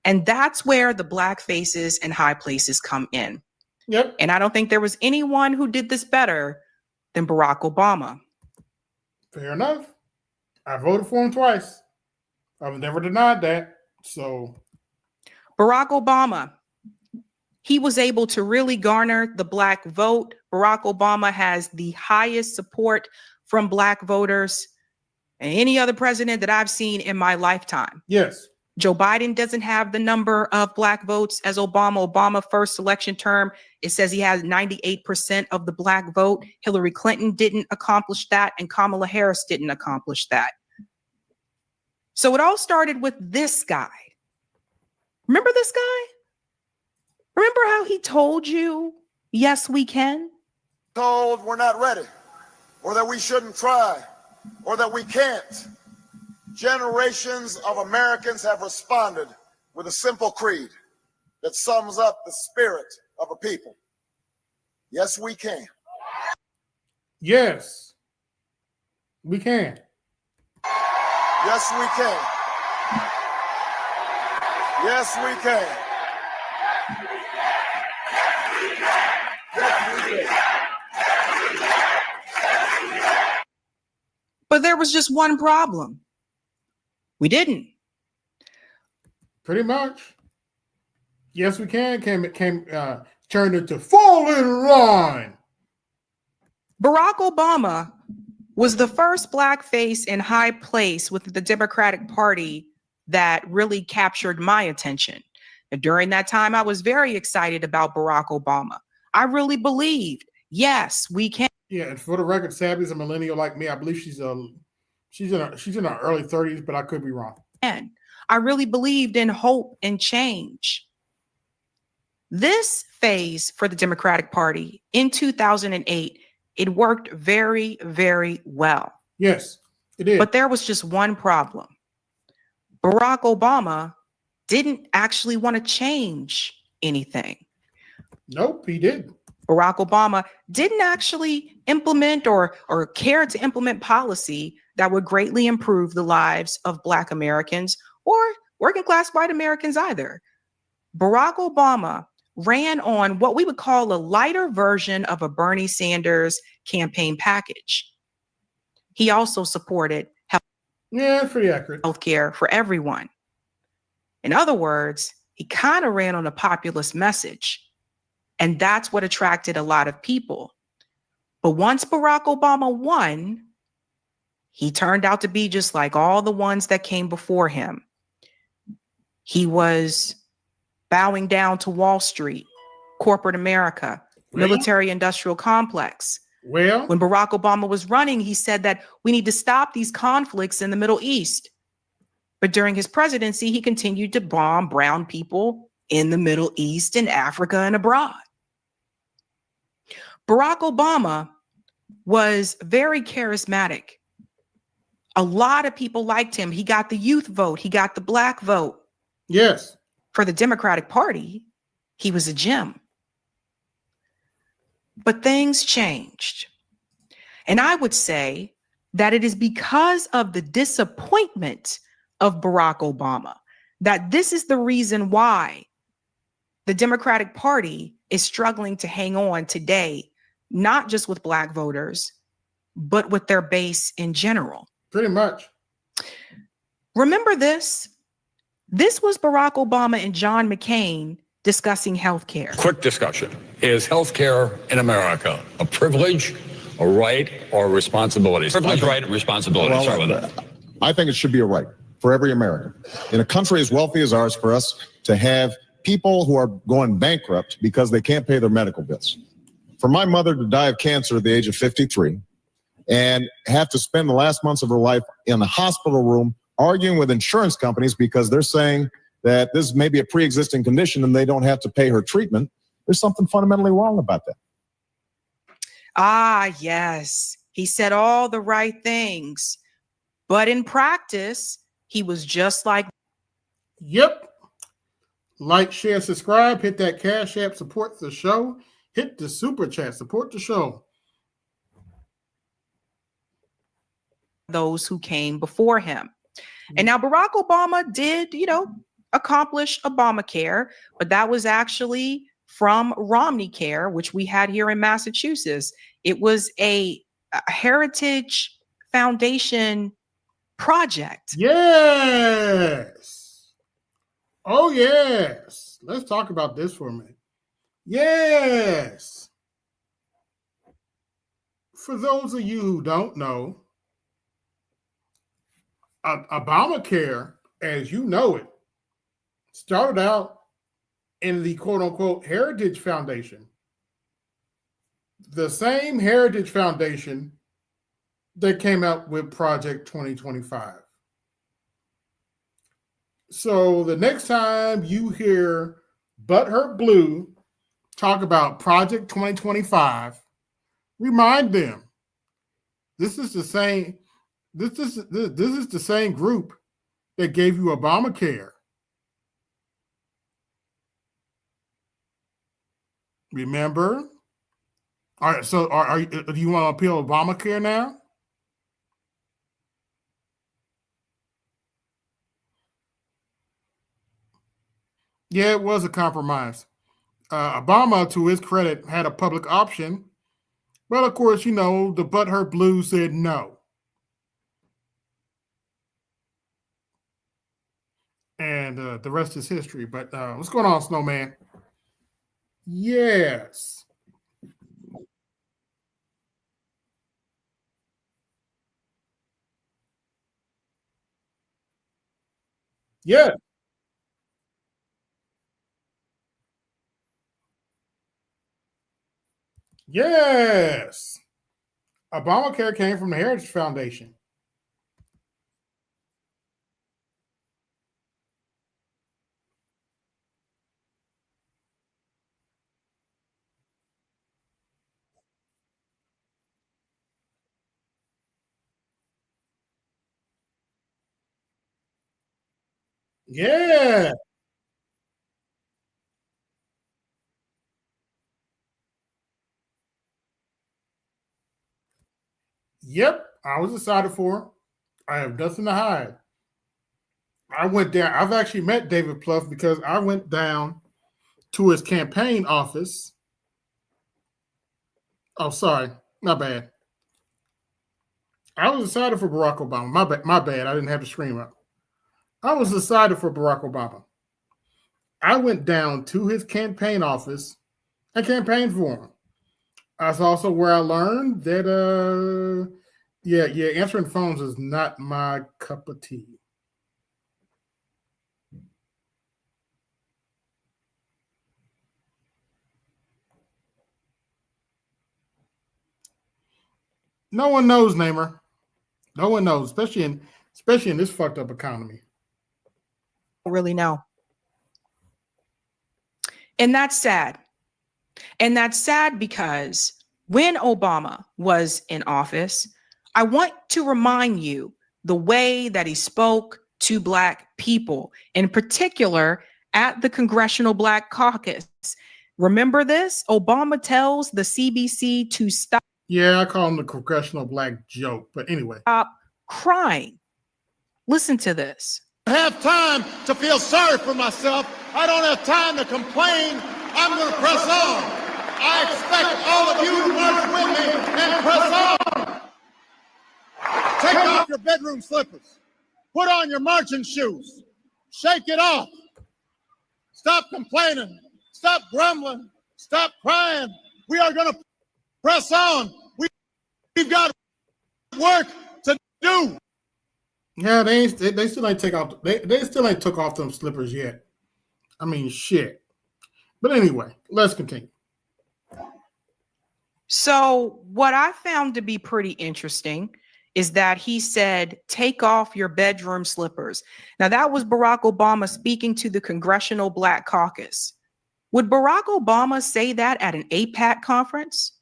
Speaker 9: And that's where the black faces and high places come in.
Speaker 1: Yep.
Speaker 9: And I don't think there was anyone who did this better than Barack Obama.
Speaker 1: Fair enough. I voted for him twice. I've never denied that. So
Speaker 9: Barack Obama, he was able to really garner the black vote. Barack Obama has the highest support from black voters than any other president that I've seen in my lifetime.
Speaker 1: Yes.
Speaker 9: Joe Biden doesn't have the number of black votes as Obama. Obama first election term, it says he has 98% of the black vote. Hillary Clinton didn't accomplish that, and Kamala Harris didn't accomplish that. So it all started with this guy. Remember this guy? Remember how he told you, yes, we can?
Speaker 10: Told we're not ready, or that we shouldn't try, or that we can't. Generations of Americans have responded with a simple creed that sums up the spirit of a people. Yes, we can.
Speaker 1: Yes, we can.
Speaker 10: Yes, we can. Yes, we can.
Speaker 9: But there was just one problem. We didn't.
Speaker 1: Pretty much. Yes, we can. Turned into fall in line.
Speaker 9: Barack Obama was the first black face in high place with the Democratic Party that really captured my attention. And during that time, I was very excited about Barack Obama. I really believed, yes, we can.
Speaker 1: Yeah, and for the record, Sabby's a millennial like me. I believe she's in her early 30s, but I could be wrong.
Speaker 9: And I really believed in hope and change. This phase for the Democratic Party in 2008, it worked very, very well.
Speaker 1: Yes, it did.
Speaker 9: But there was just one problem. Barack Obama didn't actually want to change anything.
Speaker 1: Nope, he didn't.
Speaker 9: Barack Obama didn't actually implement or care to implement policy that would greatly improve the lives of Black Americans or working class white Americans either. Barack Obama ran on what we would call a lighter version of a Bernie Sanders campaign package. He also supported
Speaker 1: pretty accurate.
Speaker 9: healthcare for everyone. In other words, he kind of ran on a populist message. And that's what attracted a lot of people. But once Barack Obama won, he turned out to be just like all the ones that came before him. He was bowing down to Wall Street, corporate America,
Speaker 1: Well-
Speaker 9: military industrial complex.
Speaker 1: Well,
Speaker 9: When Barack Obama was running, he said that we need to stop these conflicts in the Middle East. But during his presidency, he continued to bomb brown people in the Middle East and Africa and abroad. Barack Obama was very charismatic. A lot of people liked him. He got the youth vote. He got the black vote.
Speaker 1: yes.
Speaker 9: For the Democratic Party, he was a gem. But things changed. And I would say that it is because of the disappointment of Barack Obama that this is the reason why the Democratic Party is struggling to hang on today, not just with black voters, but with their base in general.
Speaker 1: Pretty much.
Speaker 9: Remember this? This was Barack Obama and John McCain discussing healthcare.
Speaker 11: Quick discussion. Is healthcare in America a privilege, a right, or a responsibility? Privilege, right, responsibility. Start with that.
Speaker 10: I think it should be a right for every American. In a country as wealthy as ours, for us to have people who are going bankrupt because they can't pay their medical bills. For my mother to die of cancer at the age of 53 and have to spend the last months of her life in the hospital room arguing with insurance companies because they're saying that this may be a pre-existing condition and they don't have to pay her treatment, there's something fundamentally wrong about that.
Speaker 9: Ah, yes. He said all the right things. But in practice, he was just like.
Speaker 1: Yep. Like, share, subscribe, hit that Cash App, support the show, hit the Super Chat, support the show.
Speaker 9: Those who came before him. And now Barack Obama did, accomplish Obamacare, but that was actually from Romney Care, which we had here in Massachusetts. It was a Heritage Foundation project.
Speaker 1: Yes. Oh, yes. Let's talk about this for a minute. Yes. For those of you who don't know, Obamacare, as you know it, started out in the quote-unquote Heritage Foundation. The same Heritage Foundation that came out with Project 2025. So the next time you hear Butthurt Blue talk about Project 2025, remind them this is the same. This is the same group that gave you Obamacare. Remember? All right. So, do you want to appeal Obamacare now? Yeah, it was a compromise. Obama, to his credit, had a public option, but of course, the Butthurt Blue said no. And the rest is history. But what's going on, Snowman? Yes. Yeah. Yes. Obamacare came from the Heritage Foundation. Yeah. Yep. I was excited for him. I have nothing to hide. I went down. I've actually met David Plouffe because I went down to his campaign office. Oh, sorry. My bad. I was excited for Barack Obama. My bad. I didn't have the screen up. I was excited for Barack Obama. I went down to his campaign office and campaigned for him. That's also where I learned that, answering phones is not my cup of tea. No one knows, Namer. No one knows, especially in this fucked up economy.
Speaker 9: Really know. And that's sad. And that's sad because when Obama was in office, I want to remind you the way that he spoke to Black people, in particular at the Congressional Black Caucus. Remember this? Obama tells the CBC to stop.
Speaker 1: Yeah, I call him the Congressional Black joke. But anyway.
Speaker 9: Stop crying. Listen to this.
Speaker 10: I have time to feel sorry for myself. I don't have time to complain. I'm going to press on. I expect all of you to march with me and press on. Take off your bedroom slippers. Put on your marching shoes. Shake it off. Stop complaining. Stop grumbling. Stop crying. We are going to press on. We've got work to do.
Speaker 1: Yeah, they still ain't take off. They still ain't took off them slippers yet. I mean, shit. But anyway, let's continue.
Speaker 9: So what I found to be pretty interesting is that he said, take off your bedroom slippers. Now, that was Barack Obama speaking to the Congressional Black Caucus. Would Barack Obama say that at an AIPAC conference?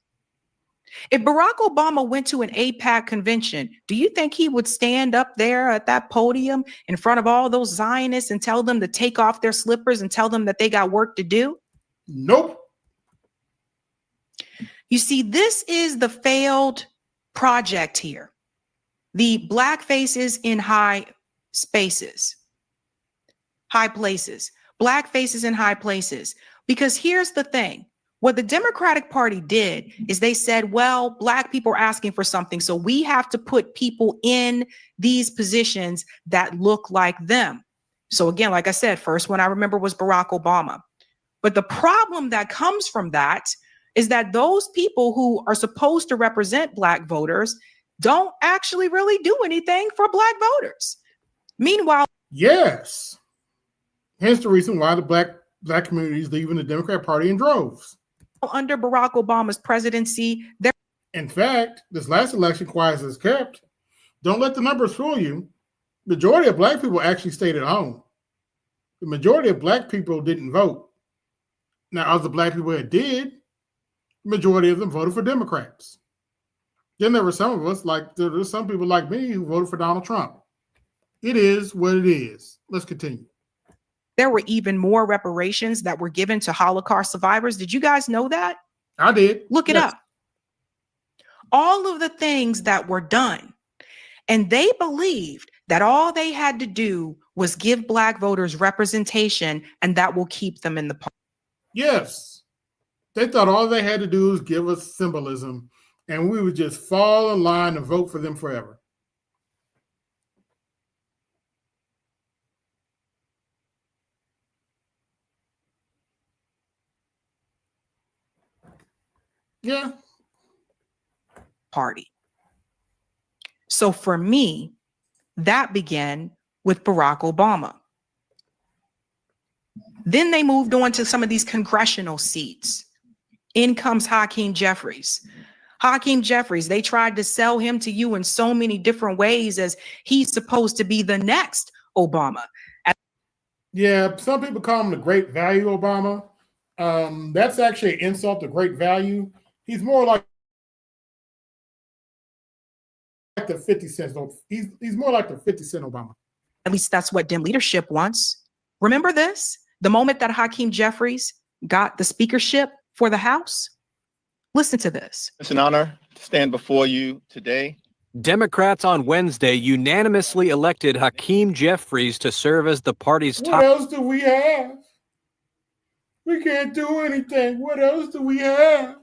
Speaker 9: If Barack Obama went to an AIPAC convention, do you think he would stand up there at that podium in front of all those Zionists and tell them to take off their slippers and tell them that they got work to do?
Speaker 1: Nope.
Speaker 9: You see, this is the failed project here. The Black faces in high spaces, high places, Black faces in high places. Because here's the thing. What the Democratic Party did is they said, well, Black people are asking for something, so we have to put people in these positions that look like them. So again, like I said, first one I remember was Barack Obama. But the problem that comes from that is that those people who are supposed to represent Black voters don't actually really do anything for Black voters. Meanwhile,
Speaker 1: yes. Hence the reason why the Black community is leaving the Democrat Party in droves.
Speaker 9: Under Barack Obama's presidency,
Speaker 1: in fact, this last election, quiet as kept. Don't let the numbers fool you. Majority of Black people actually stayed at home. The majority of Black people didn't vote. Now, other Black people that did, majority of them voted for Democrats. Then there were some of us, like there's some people like me who voted for Donald Trump. It is what it is. Let's continue.
Speaker 9: There were even more reparations that were given to Holocaust survivors. Did you guys know that?
Speaker 1: I did.
Speaker 9: Look it up. All of the things that were done. And they believed that all they had to do was give Black voters representation, and that will keep them in the party.
Speaker 1: Yes. They thought all they had to do was give us symbolism, and we would just fall in line and vote for them forever. Yeah.
Speaker 9: Party. So for me, that began with Barack Obama. Then they moved on to some of these congressional seats. In comes Hakeem Jeffries. Hakeem Jeffries, they tried to sell him to you in so many different ways as he's supposed to be the next Obama.
Speaker 1: Yeah, some people call him the Great Value Obama. That's actually an insult to Great Value. He's more like the 50 cents. He's more like the 50 cent Obama.
Speaker 9: At least that's what Dem leadership wants. Remember this? The moment that Hakeem Jeffries got the speakership for the House? Listen to this.
Speaker 12: It's an honor to stand before you today.
Speaker 13: Democrats on Wednesday unanimously elected Hakeem Jeffries to serve as the party's top.
Speaker 1: What else do we have? We can't do anything. What else do we have?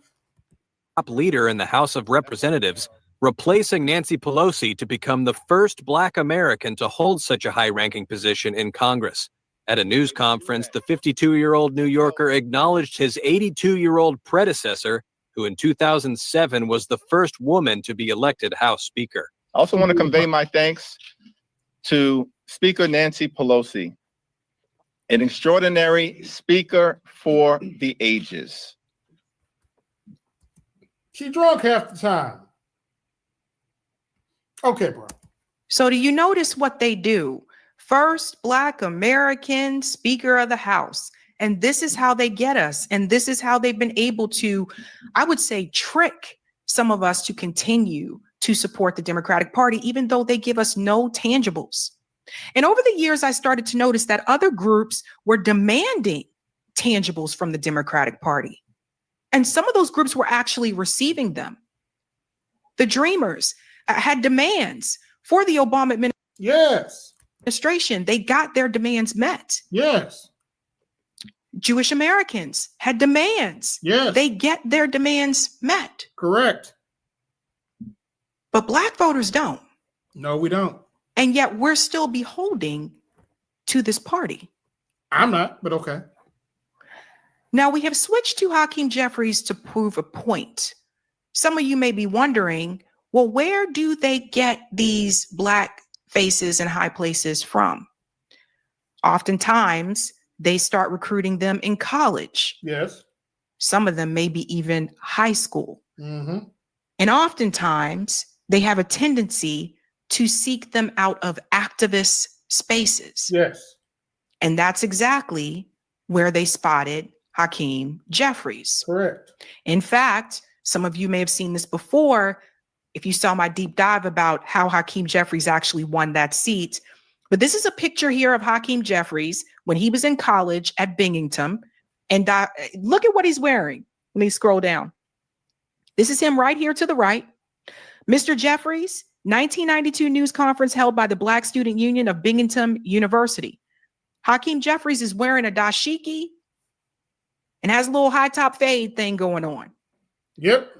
Speaker 13: Top leader in the House of Representatives, replacing Nancy Pelosi to become the first Black American to hold such a high-ranking position in Congress. At a news conference, the 52-year-old New Yorker acknowledged his 82-year-old predecessor, who in 2007 was the first woman to be elected House Speaker.
Speaker 12: I also want to convey my thanks to Speaker Nancy Pelosi, an extraordinary speaker for the ages.
Speaker 1: She drunk half the time. Okay, bro.
Speaker 9: So do you notice what they do? First Black American Speaker of the House. And this is how they get us. And this is how they've been able to, I would say, trick some of us to continue to support the Democratic Party, even though they give us no tangibles. And over the years, I started to notice that other groups were demanding tangibles from the Democratic Party. And some of those groups were actually receiving them. The Dreamers had demands for the Obama administration. They got their demands met.
Speaker 1: Yes.
Speaker 9: Jewish Americans had demands.
Speaker 1: Yes.
Speaker 9: They get their demands met.
Speaker 1: Correct.
Speaker 9: But Black voters don't.
Speaker 1: No, we don't.
Speaker 9: And yet we're still beholding to this party.
Speaker 1: I'm not, but okay.
Speaker 9: Now we have switched to Hakeem Jeffries to prove a point. Some of you may be wondering, well, where do they get these Black faces in high places from? Oftentimes, they start recruiting them in college.
Speaker 1: Yes.
Speaker 9: Some of them maybe even high school.
Speaker 1: Mm-hmm.
Speaker 9: And oftentimes, they have a tendency to seek them out of activist spaces.
Speaker 1: Yes.
Speaker 9: And that's exactly where they spotted Hakeem Jeffries.
Speaker 1: Correct.
Speaker 9: In fact, some of you may have seen this before if you saw my deep dive about how Hakeem Jeffries actually won that seat. But this is a picture here of Hakeem Jeffries when he was in college at Binghamton. And look at what he's wearing. Let me scroll down. This is him right here to the right. Mr. Jeffries, 1992 news conference held by the Black Student Union of Binghamton University. Hakeem Jeffries is wearing a dashiki and has a little high top fade thing going on.
Speaker 1: Yep.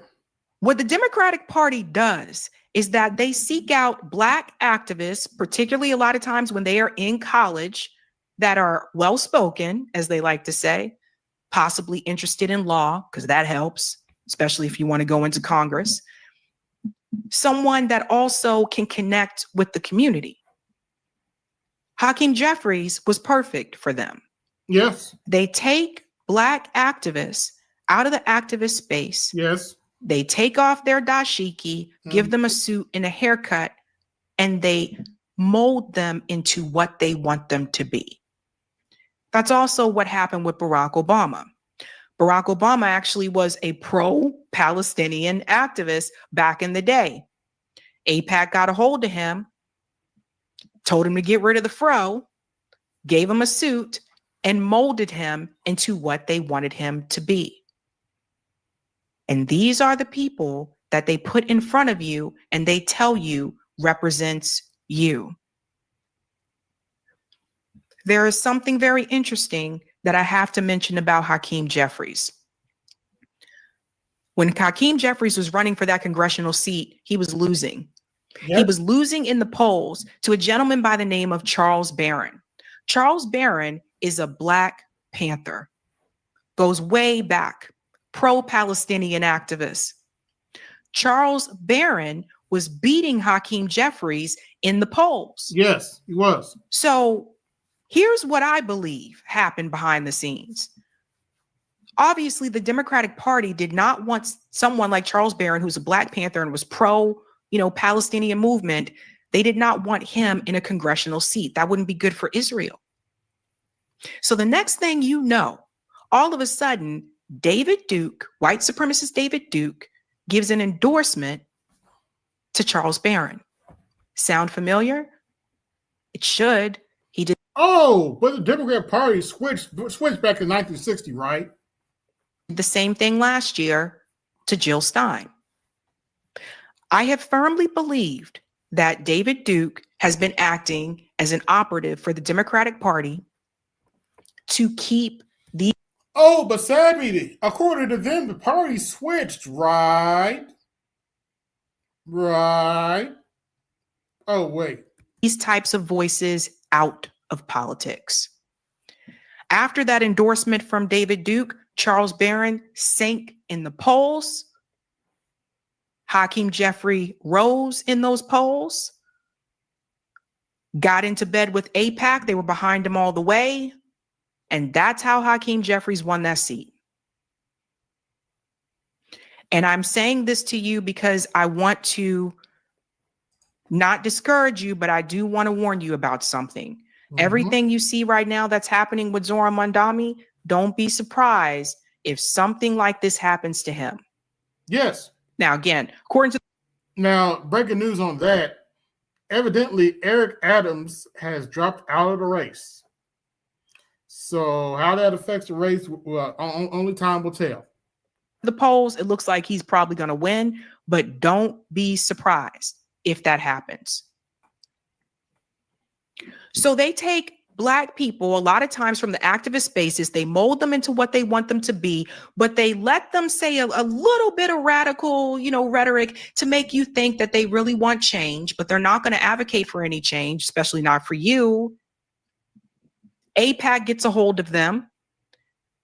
Speaker 9: What the Democratic Party does is that they seek out Black activists, particularly a lot of times when they are in college, that are well-spoken, as they like to say, possibly interested in law, because that helps, especially if you want to go into Congress. Someone that also can connect with the community. Hakeem Jeffries was perfect for them.
Speaker 1: Yes.
Speaker 9: They take Black activists out of the activist space.
Speaker 1: Yes.
Speaker 9: They take off their dashiki, give them a suit and a haircut, and they mold them into what they want them to be. That's also what happened with Barack Obama. Barack Obama actually was a pro-Palestinian activist back in the day. AIPAC got a hold of him, told him to get rid of the fro, gave him a suit, and molded him into what they wanted him to be. And these are the people that they put in front of you and they tell you represents you. There is something very interesting that I have to mention about Hakeem Jeffries. When Hakeem Jeffries was running for that congressional seat, he was losing. Yep. He was losing in the polls to a gentleman by the name of Charles Barron. Charles Barron is a Black Panther, goes way back, pro-Palestinian activist. Charles Barron was beating Hakeem Jeffries in the polls.
Speaker 1: Yes, he was.
Speaker 9: So here's what I believe happened behind the scenes. Obviously, the Democratic Party did not want someone like Charles Barron, who's a Black Panther and was pro-Palestinian movement. They did not want him in a congressional seat. That wouldn't be good for Israel. So the next thing you know, all of a sudden, David Duke, white supremacist David Duke, gives an endorsement to Charles Barron. Sound familiar? It should. He did.
Speaker 1: Oh, but the Democrat Party switched back in 1960, right?
Speaker 9: The same thing last year to Jill Stein. I have firmly believed that David Duke has been acting as an operative for the Democratic Party to keep the.
Speaker 1: Oh, but sadly, according to them, the party switched, right? Right. Oh, wait.
Speaker 9: These types of voices out of politics. After that endorsement from David Duke, Charles Barron sank in the polls. Hakeem Jeffries rose in those polls, got into bed with AIPAC. They were behind him all the way. And that's how Hakeem Jeffries won that seat. And I'm saying this to you because I want to not discourage you, but I do want to warn you about something. Everything you see right now that's happening with Zoran Mondami, don't be surprised if something like this happens to him.
Speaker 1: Yes.
Speaker 9: Now, again, according to
Speaker 1: Now, breaking news on that. Evidently, Eric Adams has dropped out of the race. So how that affects the race, only time will tell.
Speaker 9: the polls, it looks like he's probably going to win, but don't be surprised if that happens. So they take Black people a lot of times from the activist spaces, they mold them into what they want them to be, but they let them say a little bit of radical, rhetoric to make you think that they really want change, but they're not going to advocate for any change, especially not for you. AIPAC gets a hold of them.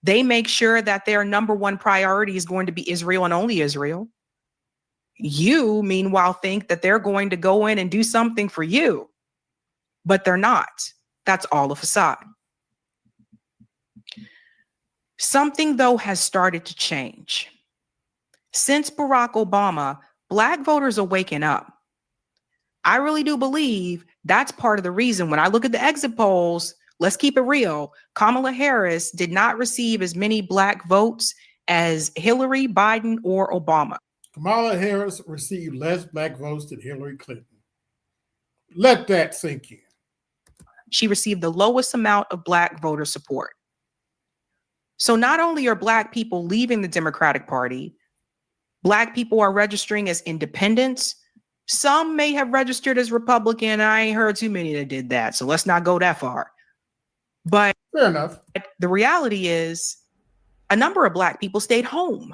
Speaker 9: They make sure that their number one priority is going to be Israel and only Israel. You, meanwhile, think that they're going to go in and do something for you, but they're not. That's all a facade. Something, though, has started to change. Since Barack Obama, Black voters are waking up. I really do believe that's part of the reason. When I look at the exit polls, let's keep it real. Kamala Harris did not receive as many Black votes as Hillary, Biden, or Obama.
Speaker 1: Kamala Harris received less Black votes than Hillary Clinton. Let that sink in.
Speaker 9: She received the lowest amount of Black voter support. So not only are Black people leaving the Democratic Party, Black people are registering as independents. Some may have registered as Republican. I ain't heard too many that did that, so let's not go that far. But
Speaker 1: fair enough.
Speaker 9: The reality is a number of Black people stayed home.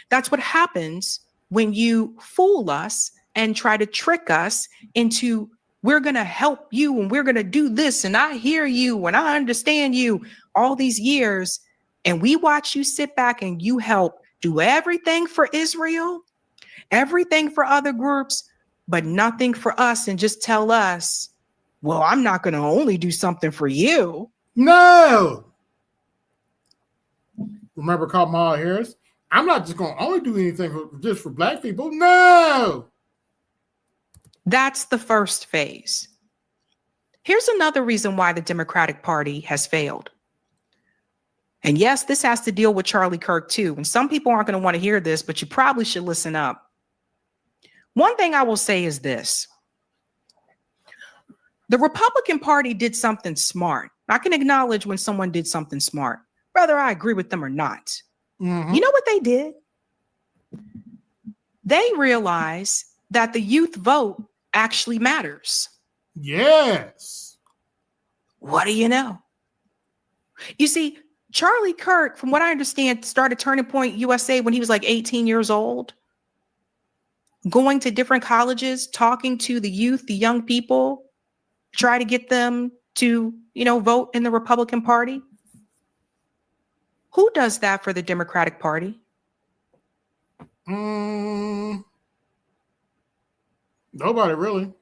Speaker 9: That's what happens when you fool us and try to trick us into we're going to help you and we're going to do this and I hear you and I understand you all these years. And we watch you sit back and you help do everything for Israel, everything for other groups, but nothing for us, and just tell us, well, I'm not going to only do something for you.
Speaker 1: No. Remember Kamala Harris? I'm not just going to only do anything just for Black people. No.
Speaker 9: That's the first phase. Here's another reason why the Democratic Party has failed. And yes, this has to deal with Charlie Kirk too. And some people aren't going to want to hear this, but you probably should listen up. One thing I will say is this. The Republican Party did something smart. I can acknowledge when someone did something smart, whether I agree with them or not. You know what they did? They realized that the youth vote actually matters.
Speaker 1: Yes.
Speaker 9: What do you know? You see, Charlie Kirk, from what I understand, started Turning Point USA when he was like 18 years old, going to different colleges, talking to the youth, the young people, try to get them to, vote in the Republican Party. Who does that for the Democratic Party?
Speaker 1: Nobody really.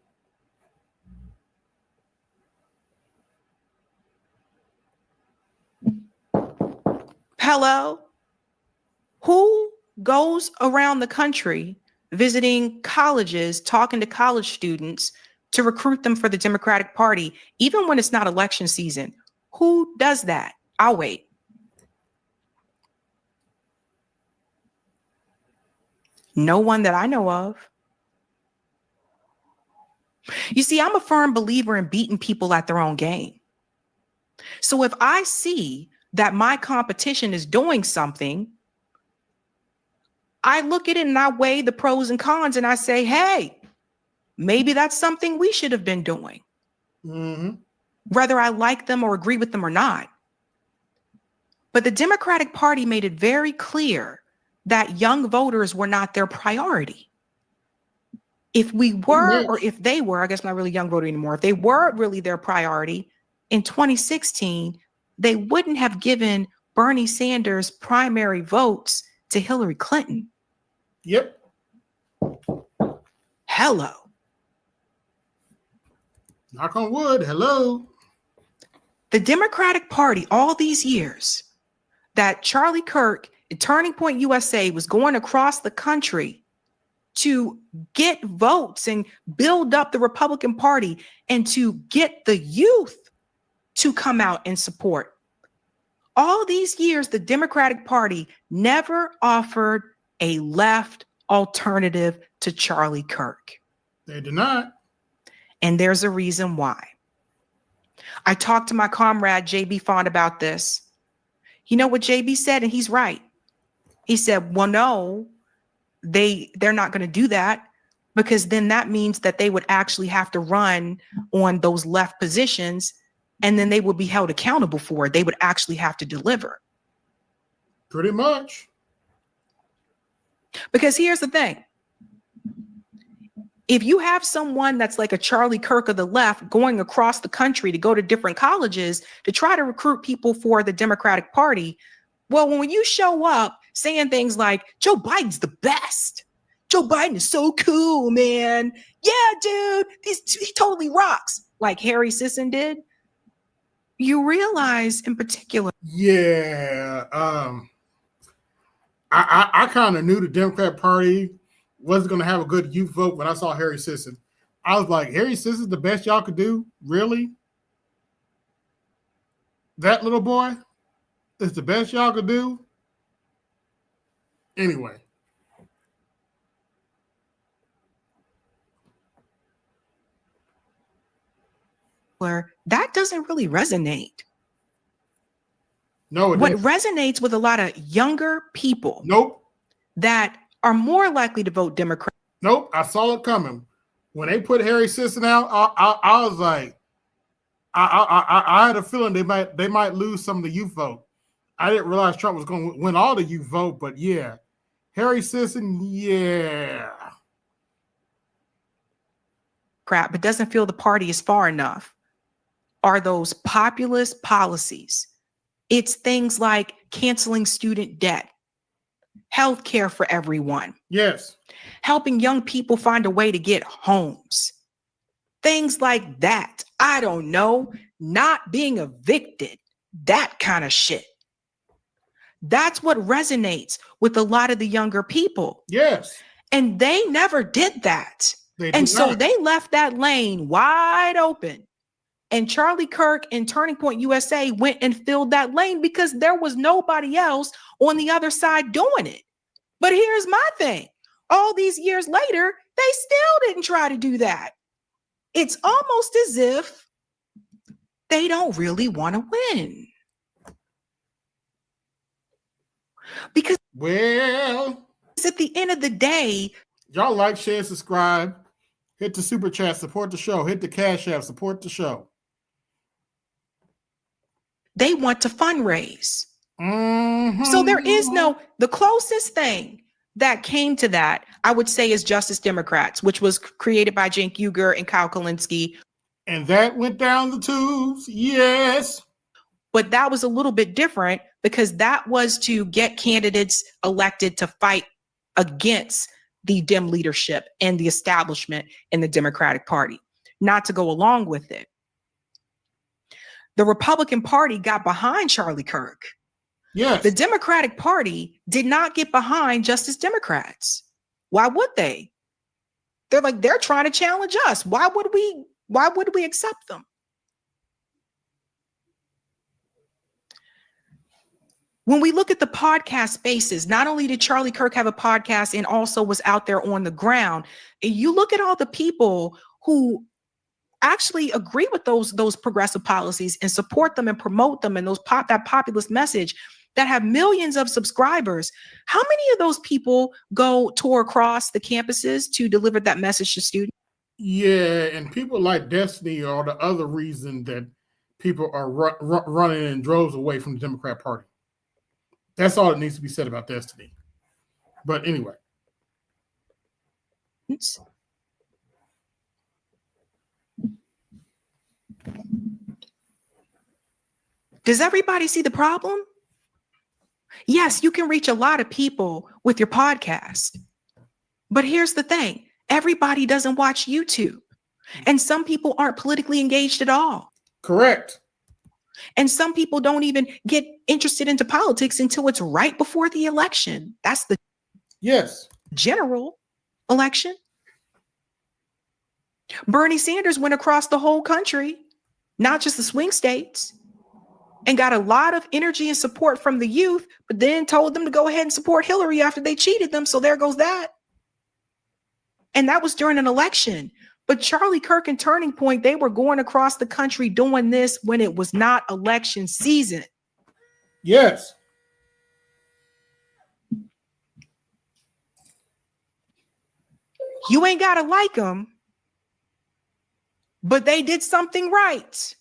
Speaker 9: Hello? Who goes around the country visiting colleges, talking to college students to recruit them for the Democratic Party, even when it's not election season? Who does that? I'll wait. No one that I know of. You see, I'm a firm believer in beating people at their own game. So if I see that my competition is doing something, I look at it and I weigh the pros and cons and I say, hey, maybe that's something we should have been doing. Whether I like them or agree with them or not. But the Democratic Party made it very clear that young voters were not their priority. If we were, or if they were, I guess not really young voter anymore, if they were really their priority in 2016, they wouldn't have given Bernie Sanders primary votes to Hillary Clinton.
Speaker 1: Yep.
Speaker 9: Hello.
Speaker 1: Knock on wood. Hello.
Speaker 9: The Democratic Party, all these years that Charlie Kirk at Turning Point USA was going across the country to get votes and build up the Republican Party and to get the youth to come out and support. All these years, the Democratic Party never offered a left alternative to Charlie Kirk.
Speaker 1: They did not.
Speaker 9: And there's a reason why. I talked to my comrade, JB Fond, about this. You know what JB said? And he's right. He said, well, no, they're not going to do that, because then that means that they would actually have to run on those left positions, and then they would be held accountable for it. They would actually have to deliver.
Speaker 1: Pretty much.
Speaker 9: Because here's the thing. If you have someone that's like a Charlie Kirk of the left going across the country to go to different colleges to try to recruit people for the Democratic Party, well, when you show up saying things like, Joe Biden's the best. Joe Biden is so cool, man. Yeah, dude, he totally rocks. Like Harry Sisson did. You realize in particular.
Speaker 1: Yeah. I kind of knew the Democrat Party wasn't going to have a good youth vote when I saw Harry Sisson. I was like, Harry Sisson's the best y'all could do? Really? That little boy is the best y'all could do? Anyway.
Speaker 9: Where that doesn't really resonate.
Speaker 1: No,
Speaker 9: what resonates with a lot of younger people.
Speaker 1: Nope.
Speaker 9: That are more likely to vote Democrat.
Speaker 1: Nope, I saw it coming. When they put Harry Sisson out, I was like, I had a feeling they might lose some of the youth vote. I didn't realize Trump was going to win all the youth vote, but yeah, Harry Sisson, yeah.
Speaker 9: Crap, but doesn't feel the party is far enough. Are those populist policies? It's things like canceling student debt, health care for everyone.
Speaker 1: Yes.
Speaker 9: Helping young people find a way to get homes. Things like that. I don't know. Not being evicted. That kind of shit. That's what resonates with a lot of the younger people.
Speaker 1: Yes.
Speaker 9: And they never did that.
Speaker 1: And
Speaker 9: so they left that lane wide open. And Charlie Kirk and Turning Point USA went and filled that lane because there was nobody else on the other side doing it. But here's my thing. All these years later, they still didn't try to do that. It's almost as if they don't really want to win. Because at the end of the day,
Speaker 1: y'all like, share, subscribe, hit the super chat, support the show, hit the Cash App, support the show.
Speaker 9: They want to fundraise.
Speaker 1: Mm-hmm.
Speaker 9: So there is the closest thing that came to that, I would say, is Justice Democrats, which was created by Cenk Uygur and Kyle Kulinski.
Speaker 1: And that went down the tubes, yes.
Speaker 9: But that was a little bit different because that was to get candidates elected to fight against the Dem leadership and the establishment in the Democratic Party, not to go along with it. The Republican Party got behind Charlie Kirk.
Speaker 1: Yes.
Speaker 9: The Democratic Party did not get behind Justice Democrats. Why would they? They're trying to challenge us. Why would we accept them? When we look at the podcast spaces, not only did Charlie Kirk have a podcast and also was out there on the ground, and you look at all the people who actually agree with those progressive policies and support them and promote them and that populist message that have millions of subscribers. How many of those people go tour across the campuses to deliver that message to students?
Speaker 1: Yeah, and people like Destiny are the other reason that people are running in droves away from the Democrat Party. That's all that needs to be said about Destiny. But anyway.
Speaker 9: Does everybody see the problem? Yes, you can reach a lot of people with your podcast. But here's the thing. Everybody doesn't watch YouTube. And some people aren't politically engaged at all.
Speaker 1: Correct.
Speaker 9: And some people don't even get interested into politics until it's right before the election. That's the
Speaker 1: yes
Speaker 9: general. election. Bernie Sanders went across the whole country, not just the swing states, and got a lot of energy and support from the youth, but then told them to go ahead and support Hillary after they cheated them. So there goes that. And that was during an election. But Charlie Kirk and Turning Point, they were going across the country doing this when it was not election season.
Speaker 1: Yes.
Speaker 9: You ain't got to like them, but they did something right.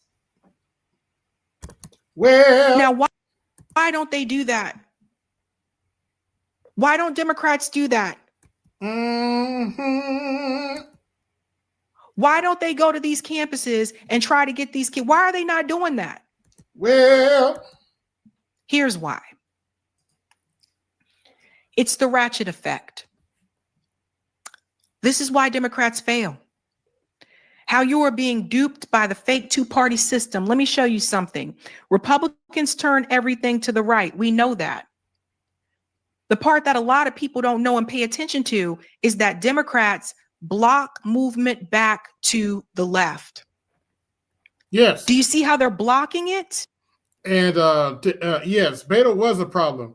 Speaker 1: Well,
Speaker 9: now why don't they do that? Why don't Democrats do that?
Speaker 1: Mm-hmm.
Speaker 9: Why don't they go to these campuses and try to get these kids? Why are they not doing that?
Speaker 1: Well,
Speaker 9: here's why. It's the ratchet effect. This is why Democrats fail. How you are being duped by the fake two-party system. Let me show you something. Republicans turn everything to the right. We know that. The part that a lot of people don't know and pay attention to is that Democrats block movement back to the left.
Speaker 1: Yes.
Speaker 9: Do you see how they're blocking it?
Speaker 1: And yes, Beto was a problem.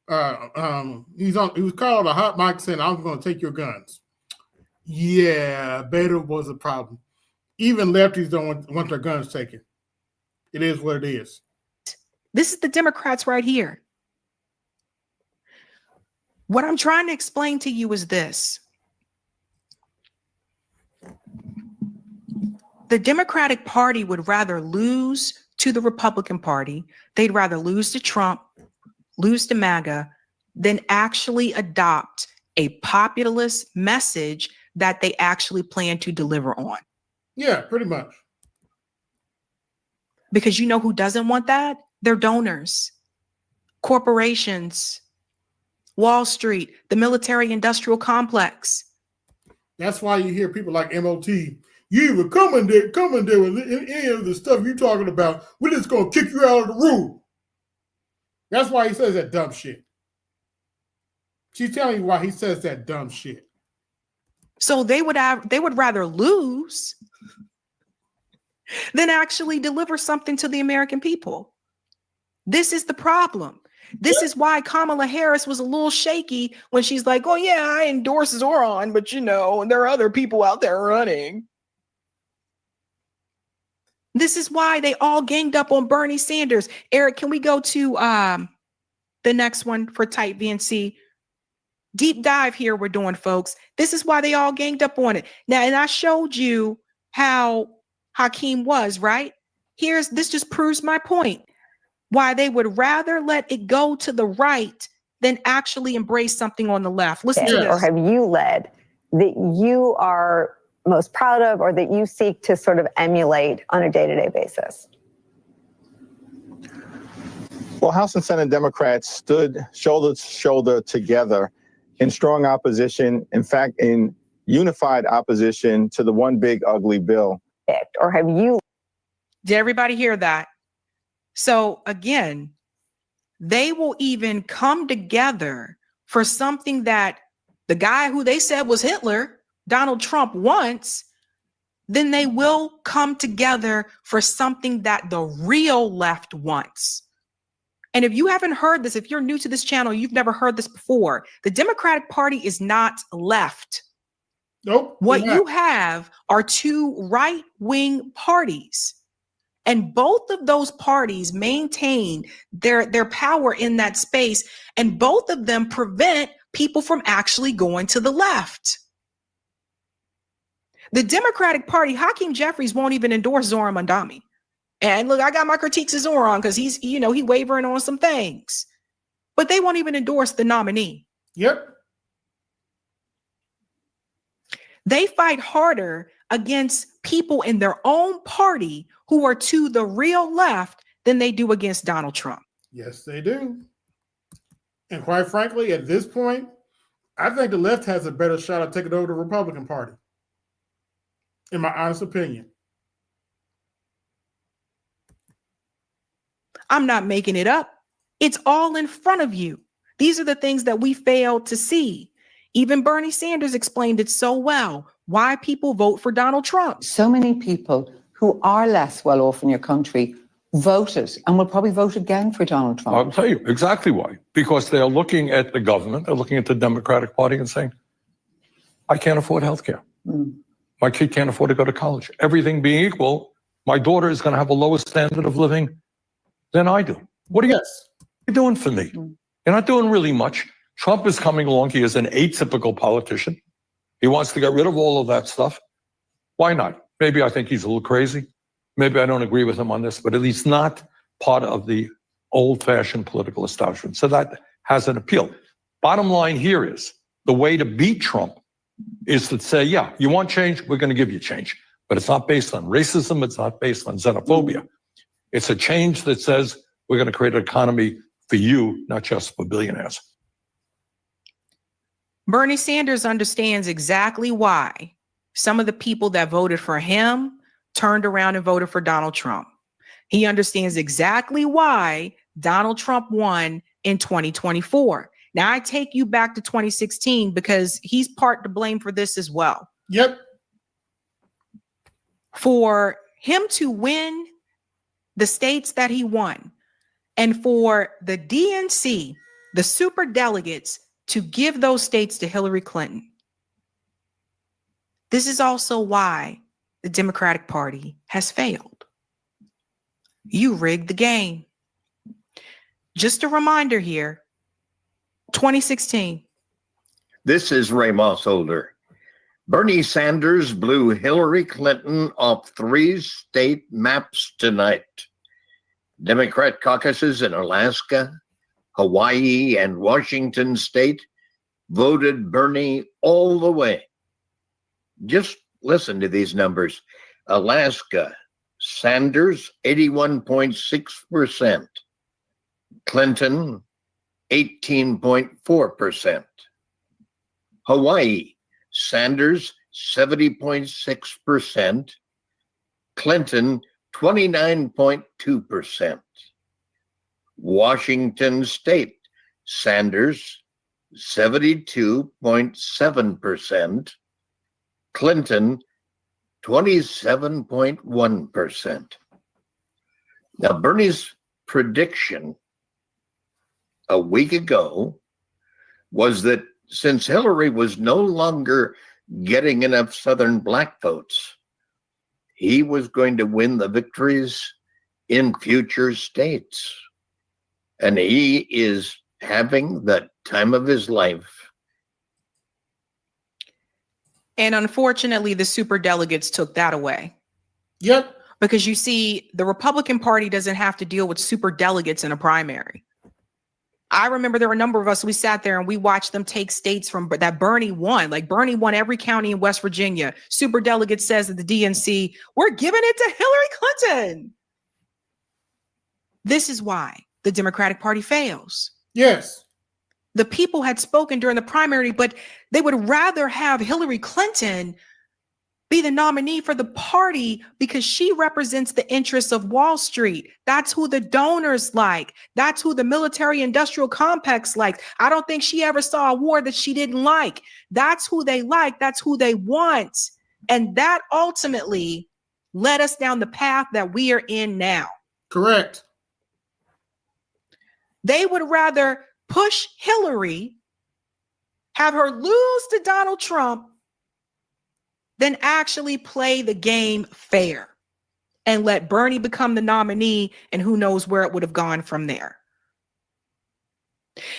Speaker 1: He was called a hot mic saying, "I'm going to take your guns." Yeah, Beto was a problem. Even lefties don't want their guns taken. It is what it is.
Speaker 9: This is the Democrats right here. What I'm trying to explain to you is this. The Democratic Party would rather lose to the Republican Party. They'd rather lose to Trump, lose to MAGA, than actually adopt a populist message that they actually plan to deliver on.
Speaker 1: Yeah, pretty much.
Speaker 9: Because you know who doesn't want that? Their donors, corporations, Wall Street, the military-industrial complex.
Speaker 1: That's why you hear people like MOT. You even come in there with any of the stuff you're talking about. We're just going to kick you out of the room. That's why he says that dumb shit. She's telling you why he says that dumb shit.
Speaker 9: So they would rather lose than actually deliver something to the American people. This is the problem. This is why Kamala Harris was a little shaky when she's like, "Oh yeah, I endorse Zoran, but you know, there are other people out there running." This is why they all ganged up on Bernie Sanders. Eric, can we go to the next one for Type VNC? Deep dive here we're doing, folks. This is why they all ganged up on it. Now, and I showed you how Hakeem was, right? This just proves my point. Why they would rather let it go to the right than actually embrace something on the left. Listen to this.
Speaker 14: Or have you led that you are most proud of or that you seek to sort of emulate on a day-to-day basis?
Speaker 12: Well, House and Senate Democrats stood shoulder to shoulder together in strong opposition, in fact, in unified opposition to the one big ugly bill.
Speaker 14: Or have you?
Speaker 9: Did everybody hear that? So again, they will even come together for something that the guy who they said was Hitler, Donald Trump, wants. Then they will come together for something that the real left wants. And if you haven't heard this, if you're new to this channel, you've never heard this before, the Democratic Party is not left.
Speaker 1: Nope.
Speaker 9: What you have are two right-wing parties. And both of those parties maintain their power in that space. And both of them prevent people from actually going to the left. The Democratic Party, Hakeem Jeffries won't even endorse Zoran Mandami. And look, I got my critiques of Zoran because he's, he wavering on some things. But they won't even endorse the nominee.
Speaker 1: Yep.
Speaker 9: They fight harder against people in their own party who are to the real left than they do against Donald Trump.
Speaker 1: Yes, they do. And quite frankly, at this point, I think the left has a better shot at taking over the Republican Party. In my honest opinion.
Speaker 9: I'm not making it up. It's all in front of you. These are the things that we fail to see. Even Bernie Sanders explained it so well, why people vote for Donald Trump.
Speaker 15: So many people who are less well off in your country voted and will probably vote again for Donald Trump.
Speaker 11: I'll tell you exactly why. Because they're looking at the government, they're looking at the Democratic Party and saying, I can't afford health care. My kid can't afford to go to college. Everything being equal, my daughter is going to have a lower standard of living than I do. What are you doing for me? You're not doing really much. Trump is coming along. He is an atypical politician. He wants to get rid of all of that stuff. Why not? Maybe I think he's a little crazy. Maybe I don't agree with him on this, but at least not part of the old-fashioned political establishment. So that has an appeal. Bottom line here is the way to beat Trump is to say, yeah, you want change? We're going to give you change. But it's not based on racism. It's not based on xenophobia. It's a change that says we're going to create an economy for you, not just for billionaires.
Speaker 9: Bernie Sanders understands exactly why some of the people that voted for him turned around and voted for Donald Trump. He understands exactly why Donald Trump won in 2024. Now, I take you back to 2016 because he's part to blame for this as well.
Speaker 1: Yep.
Speaker 9: For him to win the states that he won, and for the DNC, the super delegates, to give those states to Hillary Clinton. This is also why the Democratic Party has failed. You rigged the game. Just a reminder here, 2016.
Speaker 16: This is Ray Mossholder. Bernie Sanders blew Hillary Clinton off 3 state maps tonight. Democrat caucuses in Alaska, Hawaii, and Washington state voted Bernie all the way. Just listen to these numbers. Alaska, Sanders, 81.6%. Clinton, 18.4%. Hawaii, Sanders, 70.6%. Clinton, 29.2%. Washington State, Sanders, 72.7%. Clinton, 27.1%. Now, Bernie's prediction a week ago was that since Hillary was no longer getting enough Southern black votes, he was going to win the victories in future states. And he is having the time of his life.
Speaker 9: And unfortunately, the super delegates took that away.
Speaker 1: Yep.
Speaker 9: Because you see, the Republican Party doesn't have to deal with super delegates in a primary. I remember there were a number of us, we sat there and we watched them take states from that Bernie won. Like Bernie won every county in West Virginia. Super delegate says that the DNC, we're giving it to Hillary Clinton. This is why the Democratic Party fails.
Speaker 1: Yes.
Speaker 9: The people had spoken during the primary, but they would rather have Hillary Clinton be the nominee for the party because she represents the interests of Wall Street. That's who the donors like. That's who the military industrial complex like. I don't think she ever saw a war that she didn't like. That's who they like. That's who they want. And that ultimately led us down the path that we are in now.
Speaker 1: Correct.
Speaker 9: They would rather push Hillary, have her lose to Donald Trump, than actually play the game fair and let Bernie become the nominee, and who knows where it would have gone from there.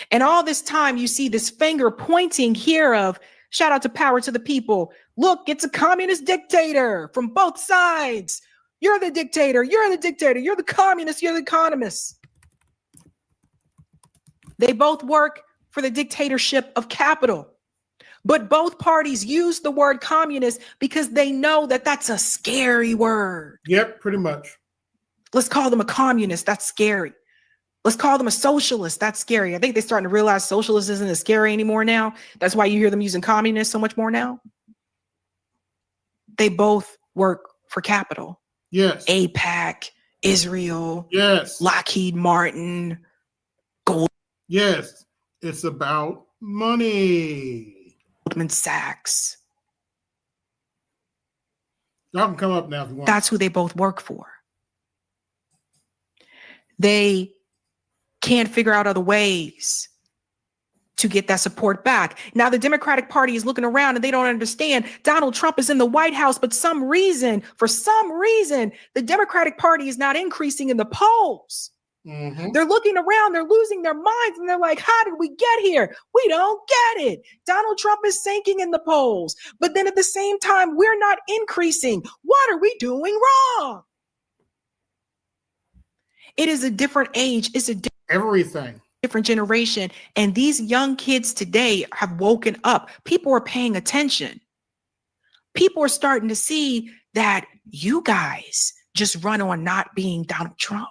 Speaker 9: And all this time, you see this finger pointing here of, shout out to Power to the People. Look, it's a communist dictator from both sides. You're the dictator. You're the dictator. You're the communist. You're the economist. They both work for the dictatorship of capital. But both parties use the word communist because they know that that's a scary word.
Speaker 1: Yep, pretty much.
Speaker 9: Let's call them a communist. That's scary. Let's call them a socialist. That's scary. I think they're starting to realize socialist isn't as scary anymore now. That's why you hear them using communist so much more now. They both work for capital.
Speaker 1: Yes.
Speaker 9: AIPAC, Israel.
Speaker 1: Yes.
Speaker 9: Lockheed Martin. Gold.
Speaker 1: Yes. It's about money.
Speaker 9: Goldman Sachs.
Speaker 1: Y'all can come up now if you want.
Speaker 9: That's who they both work for. They can't figure out other ways to get that support back. Now the Democratic Party is looking around and they don't understand Donald Trump is in the White House, but for some reason, the Democratic Party is not increasing in the polls.
Speaker 1: Mm-hmm.
Speaker 9: They're looking around, they're losing their minds, and they're like, how did we get here? We don't get it. Donald Trump is sinking in the polls, but then at the same time, we're not increasing. What are we doing wrong? It is a different age. It's a different generation. And these young kids today have woken up. People are paying attention. People are starting to see that you guys just run on not being Donald Trump.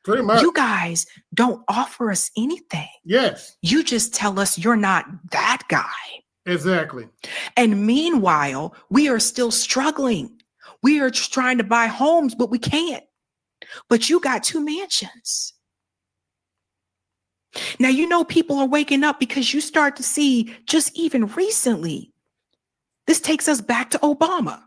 Speaker 1: Pretty much.
Speaker 9: You guys don't offer us anything.
Speaker 1: Yes.
Speaker 9: You just tell us you're not that guy.
Speaker 1: Exactly.
Speaker 9: And meanwhile, we are still struggling. We are trying to buy homes, but we can't. But you got 2 mansions. Now, you know, people are waking up because you start to see just even recently, this takes us back to Obama.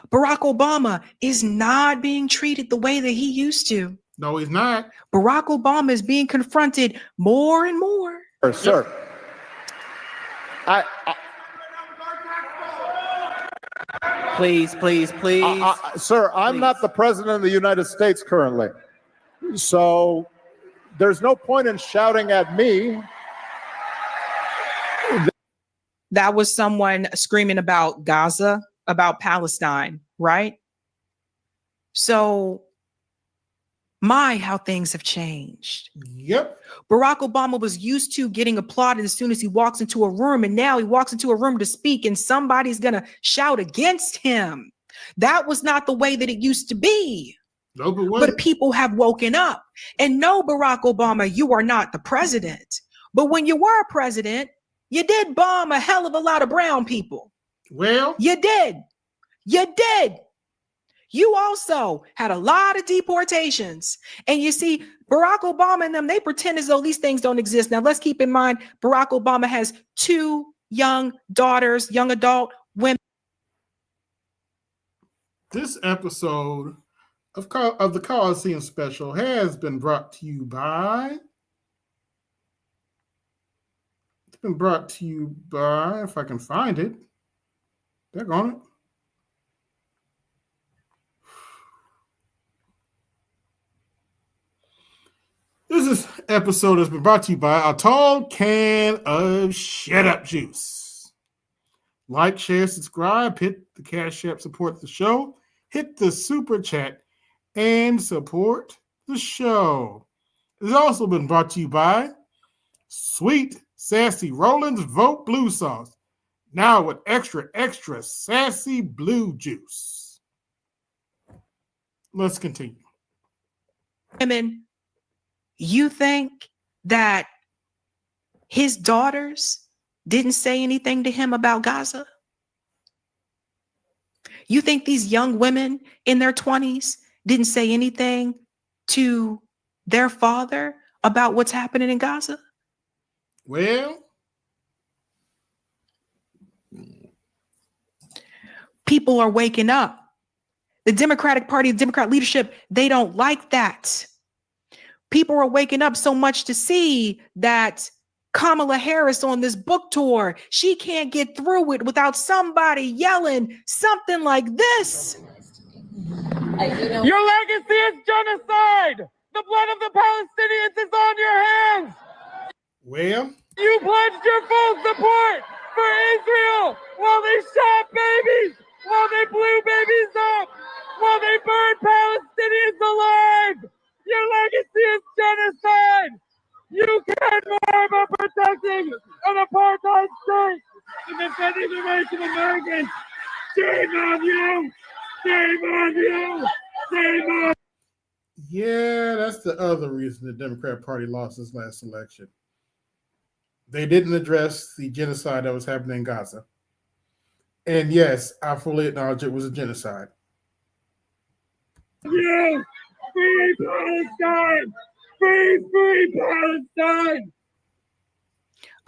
Speaker 9: Barack Obama is not being treated the way that he used to.
Speaker 1: No, he's not.
Speaker 9: Barack Obama is being confronted more and more.
Speaker 17: Sir,
Speaker 9: Please.
Speaker 17: sir, I'm not the president of the United States currently. So there's no point in shouting at me.
Speaker 9: That was someone screaming about Gaza, about Palestine, right? So, how things have changed.
Speaker 1: Yep.
Speaker 9: Barack Obama was used to getting applauded as soon as he walks into a room, and now he walks into a room to speak and somebody's going to shout against him. That was not the way that it used to be.
Speaker 1: No,
Speaker 9: but people have woken up. And no, Barack Obama, you are not the president. But when you were president, you did bomb a hell of a lot of brown people.
Speaker 1: Well,
Speaker 9: you did. You also had a lot of deportations. And you see, Barack Obama and them, they pretend as though these things don't exist. Now, let's keep in mind, Barack Obama has 2 young daughters, young adult women.
Speaker 1: This episode of the Colosseum Special has been brought to you by... It's been brought to you by, if I can find it. They're on it. This episode has been brought to you by a tall can of Shut Up Juice. Like, share, subscribe, hit the Cash App, support the show, hit the Super Chat, and support the show. It's also been brought to you by Sweet Sassy Roland's Vote Blue Sauce, now with extra sassy blue juice. Let's continue.
Speaker 9: Women, you think that his daughters didn't say anything to him about Gaza? You think these young women in their 20s didn't say anything to their father about what's happening in Gaza?
Speaker 1: Well,
Speaker 9: people are waking up. The Democratic Party, the Democrat leadership, they don't like that. People are waking up so much to see that Kamala Harris on this book tour, she can't get through it without somebody yelling something like this.
Speaker 2: Your legacy is genocide. The blood of the Palestinians is on your hands.
Speaker 1: Well,
Speaker 2: you pledged your full support for Israel while they shot babies, while they blew babies up, while they burned Palestinians alive. Your legacy is genocide. You care more about protecting an apartheid state than defending the rights of Americans. Shame on you! Shame on you! Shame on.
Speaker 1: Yeah, that's the other reason the Democrat Party lost this last election. They didn't address the genocide that was happening in Gaza. And yes, I fully acknowledge it was a genocide.
Speaker 2: You! Free Palestine! Free Palestine!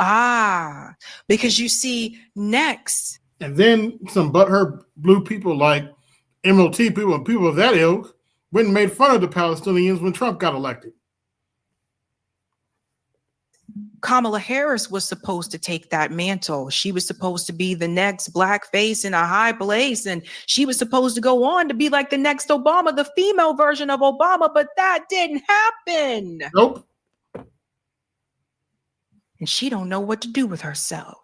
Speaker 9: Ah, because you see, next.
Speaker 1: And then some butthurt blue people like MLT people and people of that ilk went and made fun of the Palestinians when Trump got elected.
Speaker 9: Kamala Harris was supposed to take that mantle. She was supposed to be the next black face in a high place. And she was supposed to go on to be like the next Obama, the female version of Obama, but that didn't happen.
Speaker 1: Nope.
Speaker 9: And she don't know what to do with herself.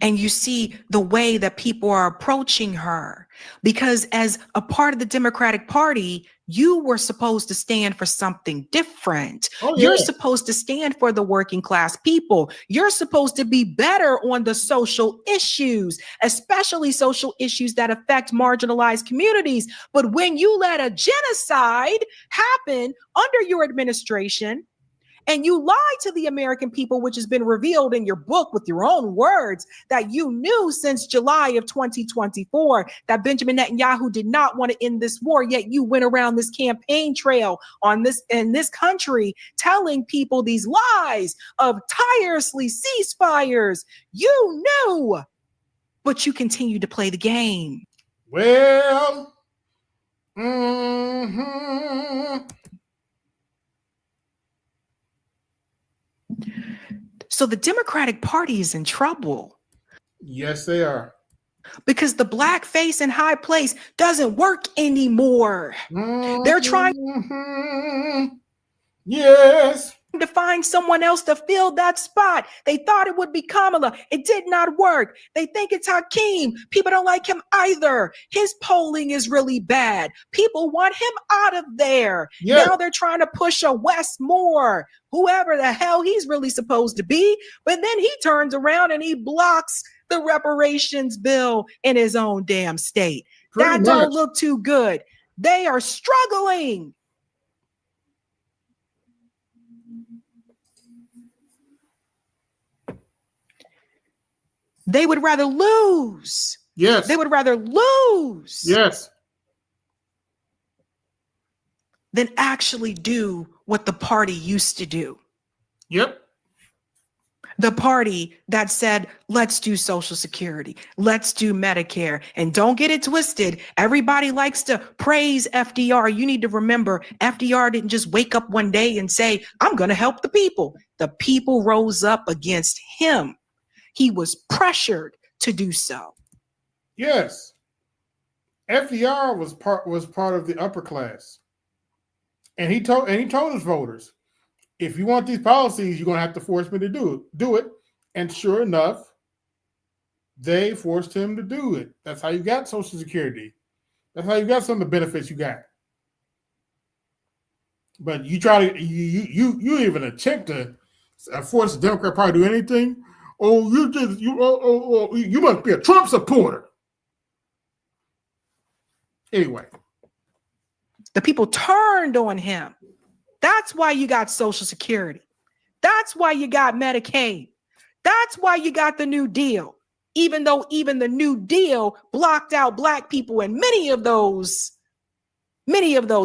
Speaker 9: And you see the way that people are approaching her, because as a part of the Democratic Party, you were supposed to stand for something different.
Speaker 1: Oh, yeah.
Speaker 9: You're supposed to stand for the working class people. You're supposed to be better on the social issues, especially social issues that affect marginalized communities. But when you let a genocide happen under your administration, and you lied to the American people, which has been revealed in your book with your own words, that you knew since July of 2024 that Benjamin Netanyahu did not want to end this war, yet you went around this campaign trail in this country telling people these lies of tirelessly ceasefires. You knew, but you continued to play the game.
Speaker 1: Well,
Speaker 9: So the Democratic Party is in trouble.
Speaker 1: Yes, they are.
Speaker 9: Because the black face in high place doesn't work anymore. They're trying
Speaker 1: yes
Speaker 9: to find someone else to fill that spot. They thought it would be Kamala. It did not work. They think it's Hakeem. People don't like him either. His polling is really bad. People want him out of there.
Speaker 1: Yes.
Speaker 9: Now they're trying to push a Wes Moore, whoever the hell he's really supposed to be. But then he turns around and he blocks the reparations bill in his own damn state. That don't look too good. They are struggling. They would rather lose.
Speaker 1: Yes.
Speaker 9: They would rather lose.
Speaker 1: Yes.
Speaker 9: Than actually do what the party used to do.
Speaker 1: Yep.
Speaker 9: The party that said, let's do Social Security, let's do Medicare. And don't get it twisted. Everybody likes to praise FDR. You need to remember, FDR didn't just wake up one day and say, I'm going to help the people. The people rose up against him. He was pressured to do so.
Speaker 1: Yes. FDR was part of the upper class. And he told his voters, if you want these policies, you're going to have to force me to do it. And sure enough, they forced him to do it. That's how you got Social Security. That's how you got some of the benefits you got. But you try to you even attempt to force the Democrat Party to do anything. Oh, you must be a Trump supporter. Anyway,
Speaker 9: the people turned on him. That's why you got Social Security. That's why you got Medicaid. That's why you got the New Deal. Even though even the New Deal blocked out Black people in many of those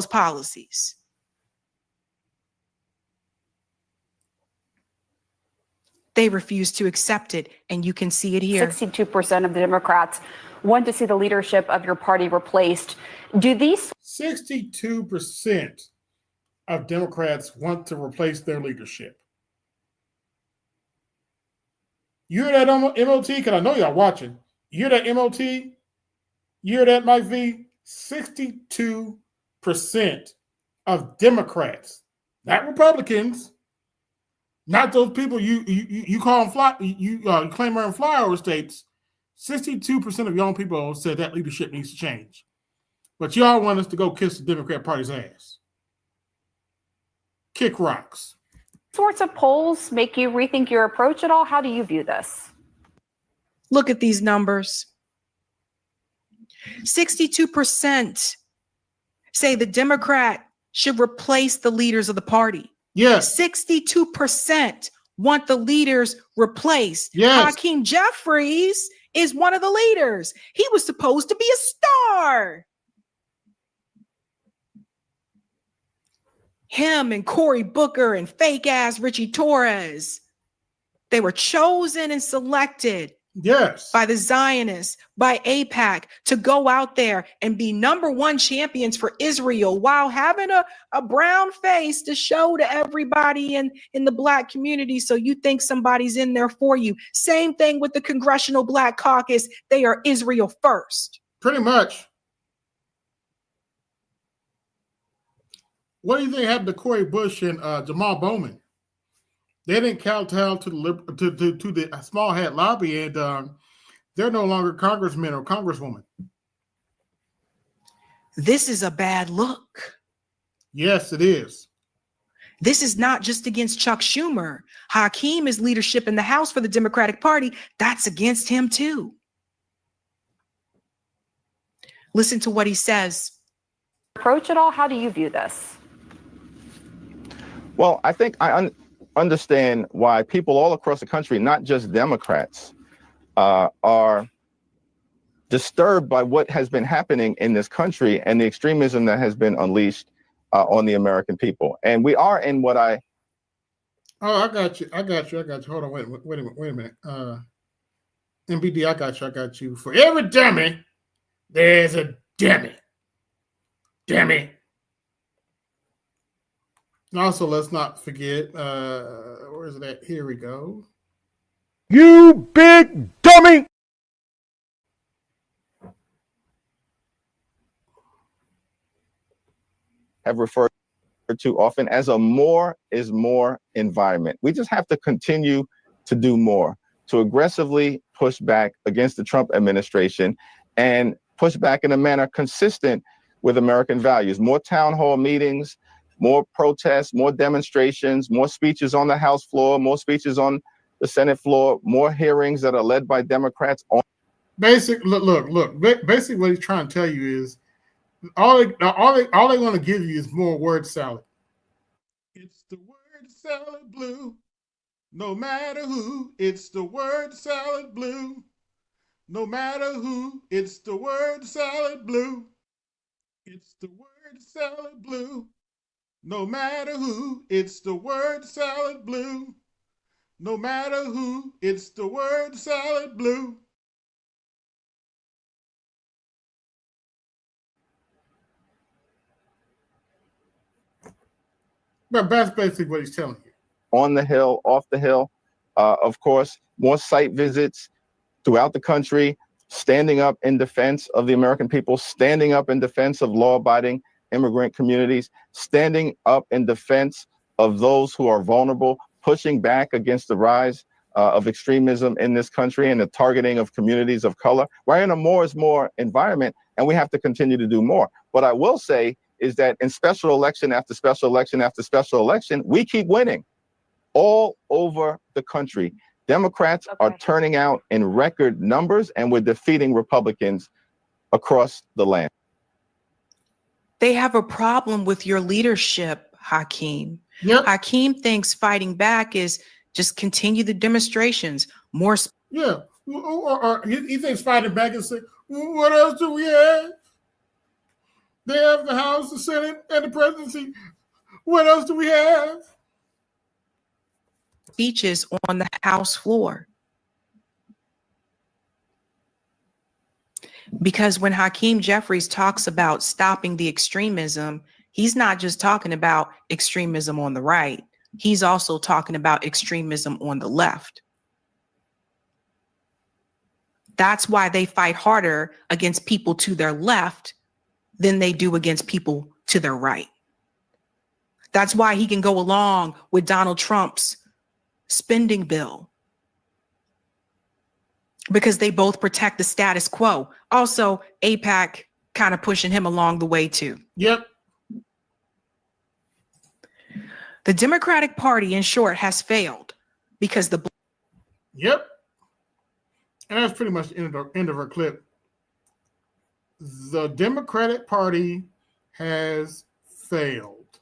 Speaker 9: policies. They refuse to accept it, and you can see it here.
Speaker 18: 62% of the Democrats want to see the leadership of your party replaced. Do these
Speaker 1: 62% of Democrats want to replace their leadership? You hear that, MLT? Because I know y'all watching. You hear that, MLT? You hear that, Mike V? 62% of Democrats, not Republicans, not those people you call them fly, you claim are in flyover states. 62% of young people said that leadership needs to change. But y'all want us to go kiss the Democrat Party's ass. Kick rocks.
Speaker 18: sorts of polls make you rethink your approach at all? How do you view this?
Speaker 9: Look at these numbers. 62% say the Democrat should replace the leaders of the party.
Speaker 1: Yes.
Speaker 9: 62% want the leaders replaced.
Speaker 1: Yes.
Speaker 9: Hakeem Jeffries is one of the leaders. He was supposed to be a star. him and Cory Booker and fake ass Richie Torres. They were chosen and selected by the Zionists, by AIPAC, to go out there and be #1 champions for Israel while having a brown face to show to everybody in the Black community. So you think somebody's in there for you. Same thing with the Congressional Black Caucus. They are Israel first.
Speaker 1: Pretty much. What do you think happened to Cory Bush and Jamal Bowman? They didn't kowtow to the small hat lobby, and they're no longer congressmen or congresswomen.
Speaker 9: This is a bad look.
Speaker 1: Yes, it is.
Speaker 9: This is not just against Chuck Schumer. Hakeem's leadership in the House for the Democratic Party, that's against him too. Listen to what he says.
Speaker 18: Approach it all. How do you view this?
Speaker 12: Well, I think I understand why people all across the country, not just Democrats, are disturbed by what has been happening in this country and the extremism that has been unleashed on the American people. And we are in what I...
Speaker 1: Oh, I got you. Hold on, wait a minute. MBD, I got you. For every dummy, there's a dummy. Dummy. And also, let's not forget, where is it at? Here we go.
Speaker 2: You big dummy!
Speaker 12: have referred to often as a more is more environment. We just have to continue to do more, to aggressively push back against the Trump administration and push back in a manner consistent with American values. More town hall meetings, more protests, more demonstrations, more speeches on the House floor, more speeches on the Senate floor, more hearings that are led by Democrats.
Speaker 1: Basically what he's trying to tell you is all they want to give you is more word salad. It's the word salad blue. No matter who, it's the word salad blue. No matter who, it's the word salad blue. It's the word salad blue. No matter who, it's the word salad blue. No matter who, it's the word salad blue. But that's basically what he's telling you.
Speaker 12: On the Hill, off the Hill, of course, more site visits throughout the country, standing up in defense of the American people, standing up in defense of law-abiding immigrant communities, standing up in defense of those who are vulnerable, pushing back against the rise of extremism in this country and the targeting of communities of color. We're in a more is more environment, and we have to continue to do more. What I will say is that in special election after special election after special election, we keep winning all over the country. Democrats are turning out in record numbers, and we're defeating Republicans across the land.
Speaker 9: They have a problem with your leadership, Hakeem.
Speaker 1: Yep.
Speaker 9: Hakeem thinks fighting back is just continue the demonstrations. More.
Speaker 1: Yeah. Or he thinks fighting back and say, what else do we have? They have the House, the Senate, and the presidency. What else do we have?
Speaker 9: Speeches on the House floor. Because when Hakeem Jeffries talks about stopping the extremism, he's not just talking about extremism on the right. He's also talking about extremism on the left. That's why they fight harder against people to their left than they do against people to their right. That's why he can go along with Donald Trump's spending bill, because they both protect the status quo. Also, AIPAC kind of pushing him along the way too.
Speaker 1: Yep.
Speaker 9: The Democratic Party, in short, has failed because the...
Speaker 1: Yep. And that's pretty much the end of our clip. The Democratic Party has failed.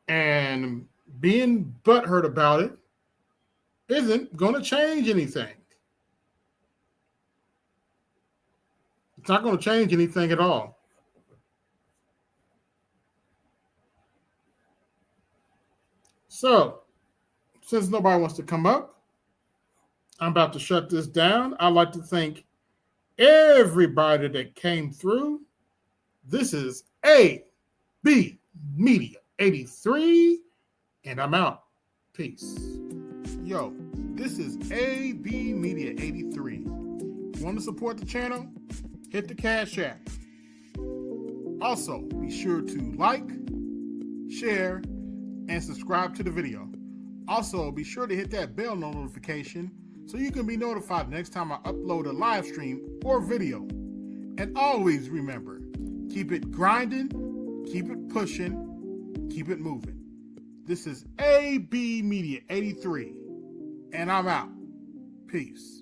Speaker 1: And being butthurt about it isn't going to change anything. It's not going to change anything at all. So, since nobody wants to come up, I'm about to shut this down. I'd like to thank everybody that came through. This is AB Media 83, and I'm out. Peace. Yo, this is AB Media 83. Want to support the channel? Hit the Cash App. Also, be sure to like, share, and subscribe to the video. Also, be sure to hit that bell notification so you can be notified next time I upload a live stream or video. And always remember, keep it grinding, keep it pushing, keep it moving. This is AB Media 83, and I'm out. Peace.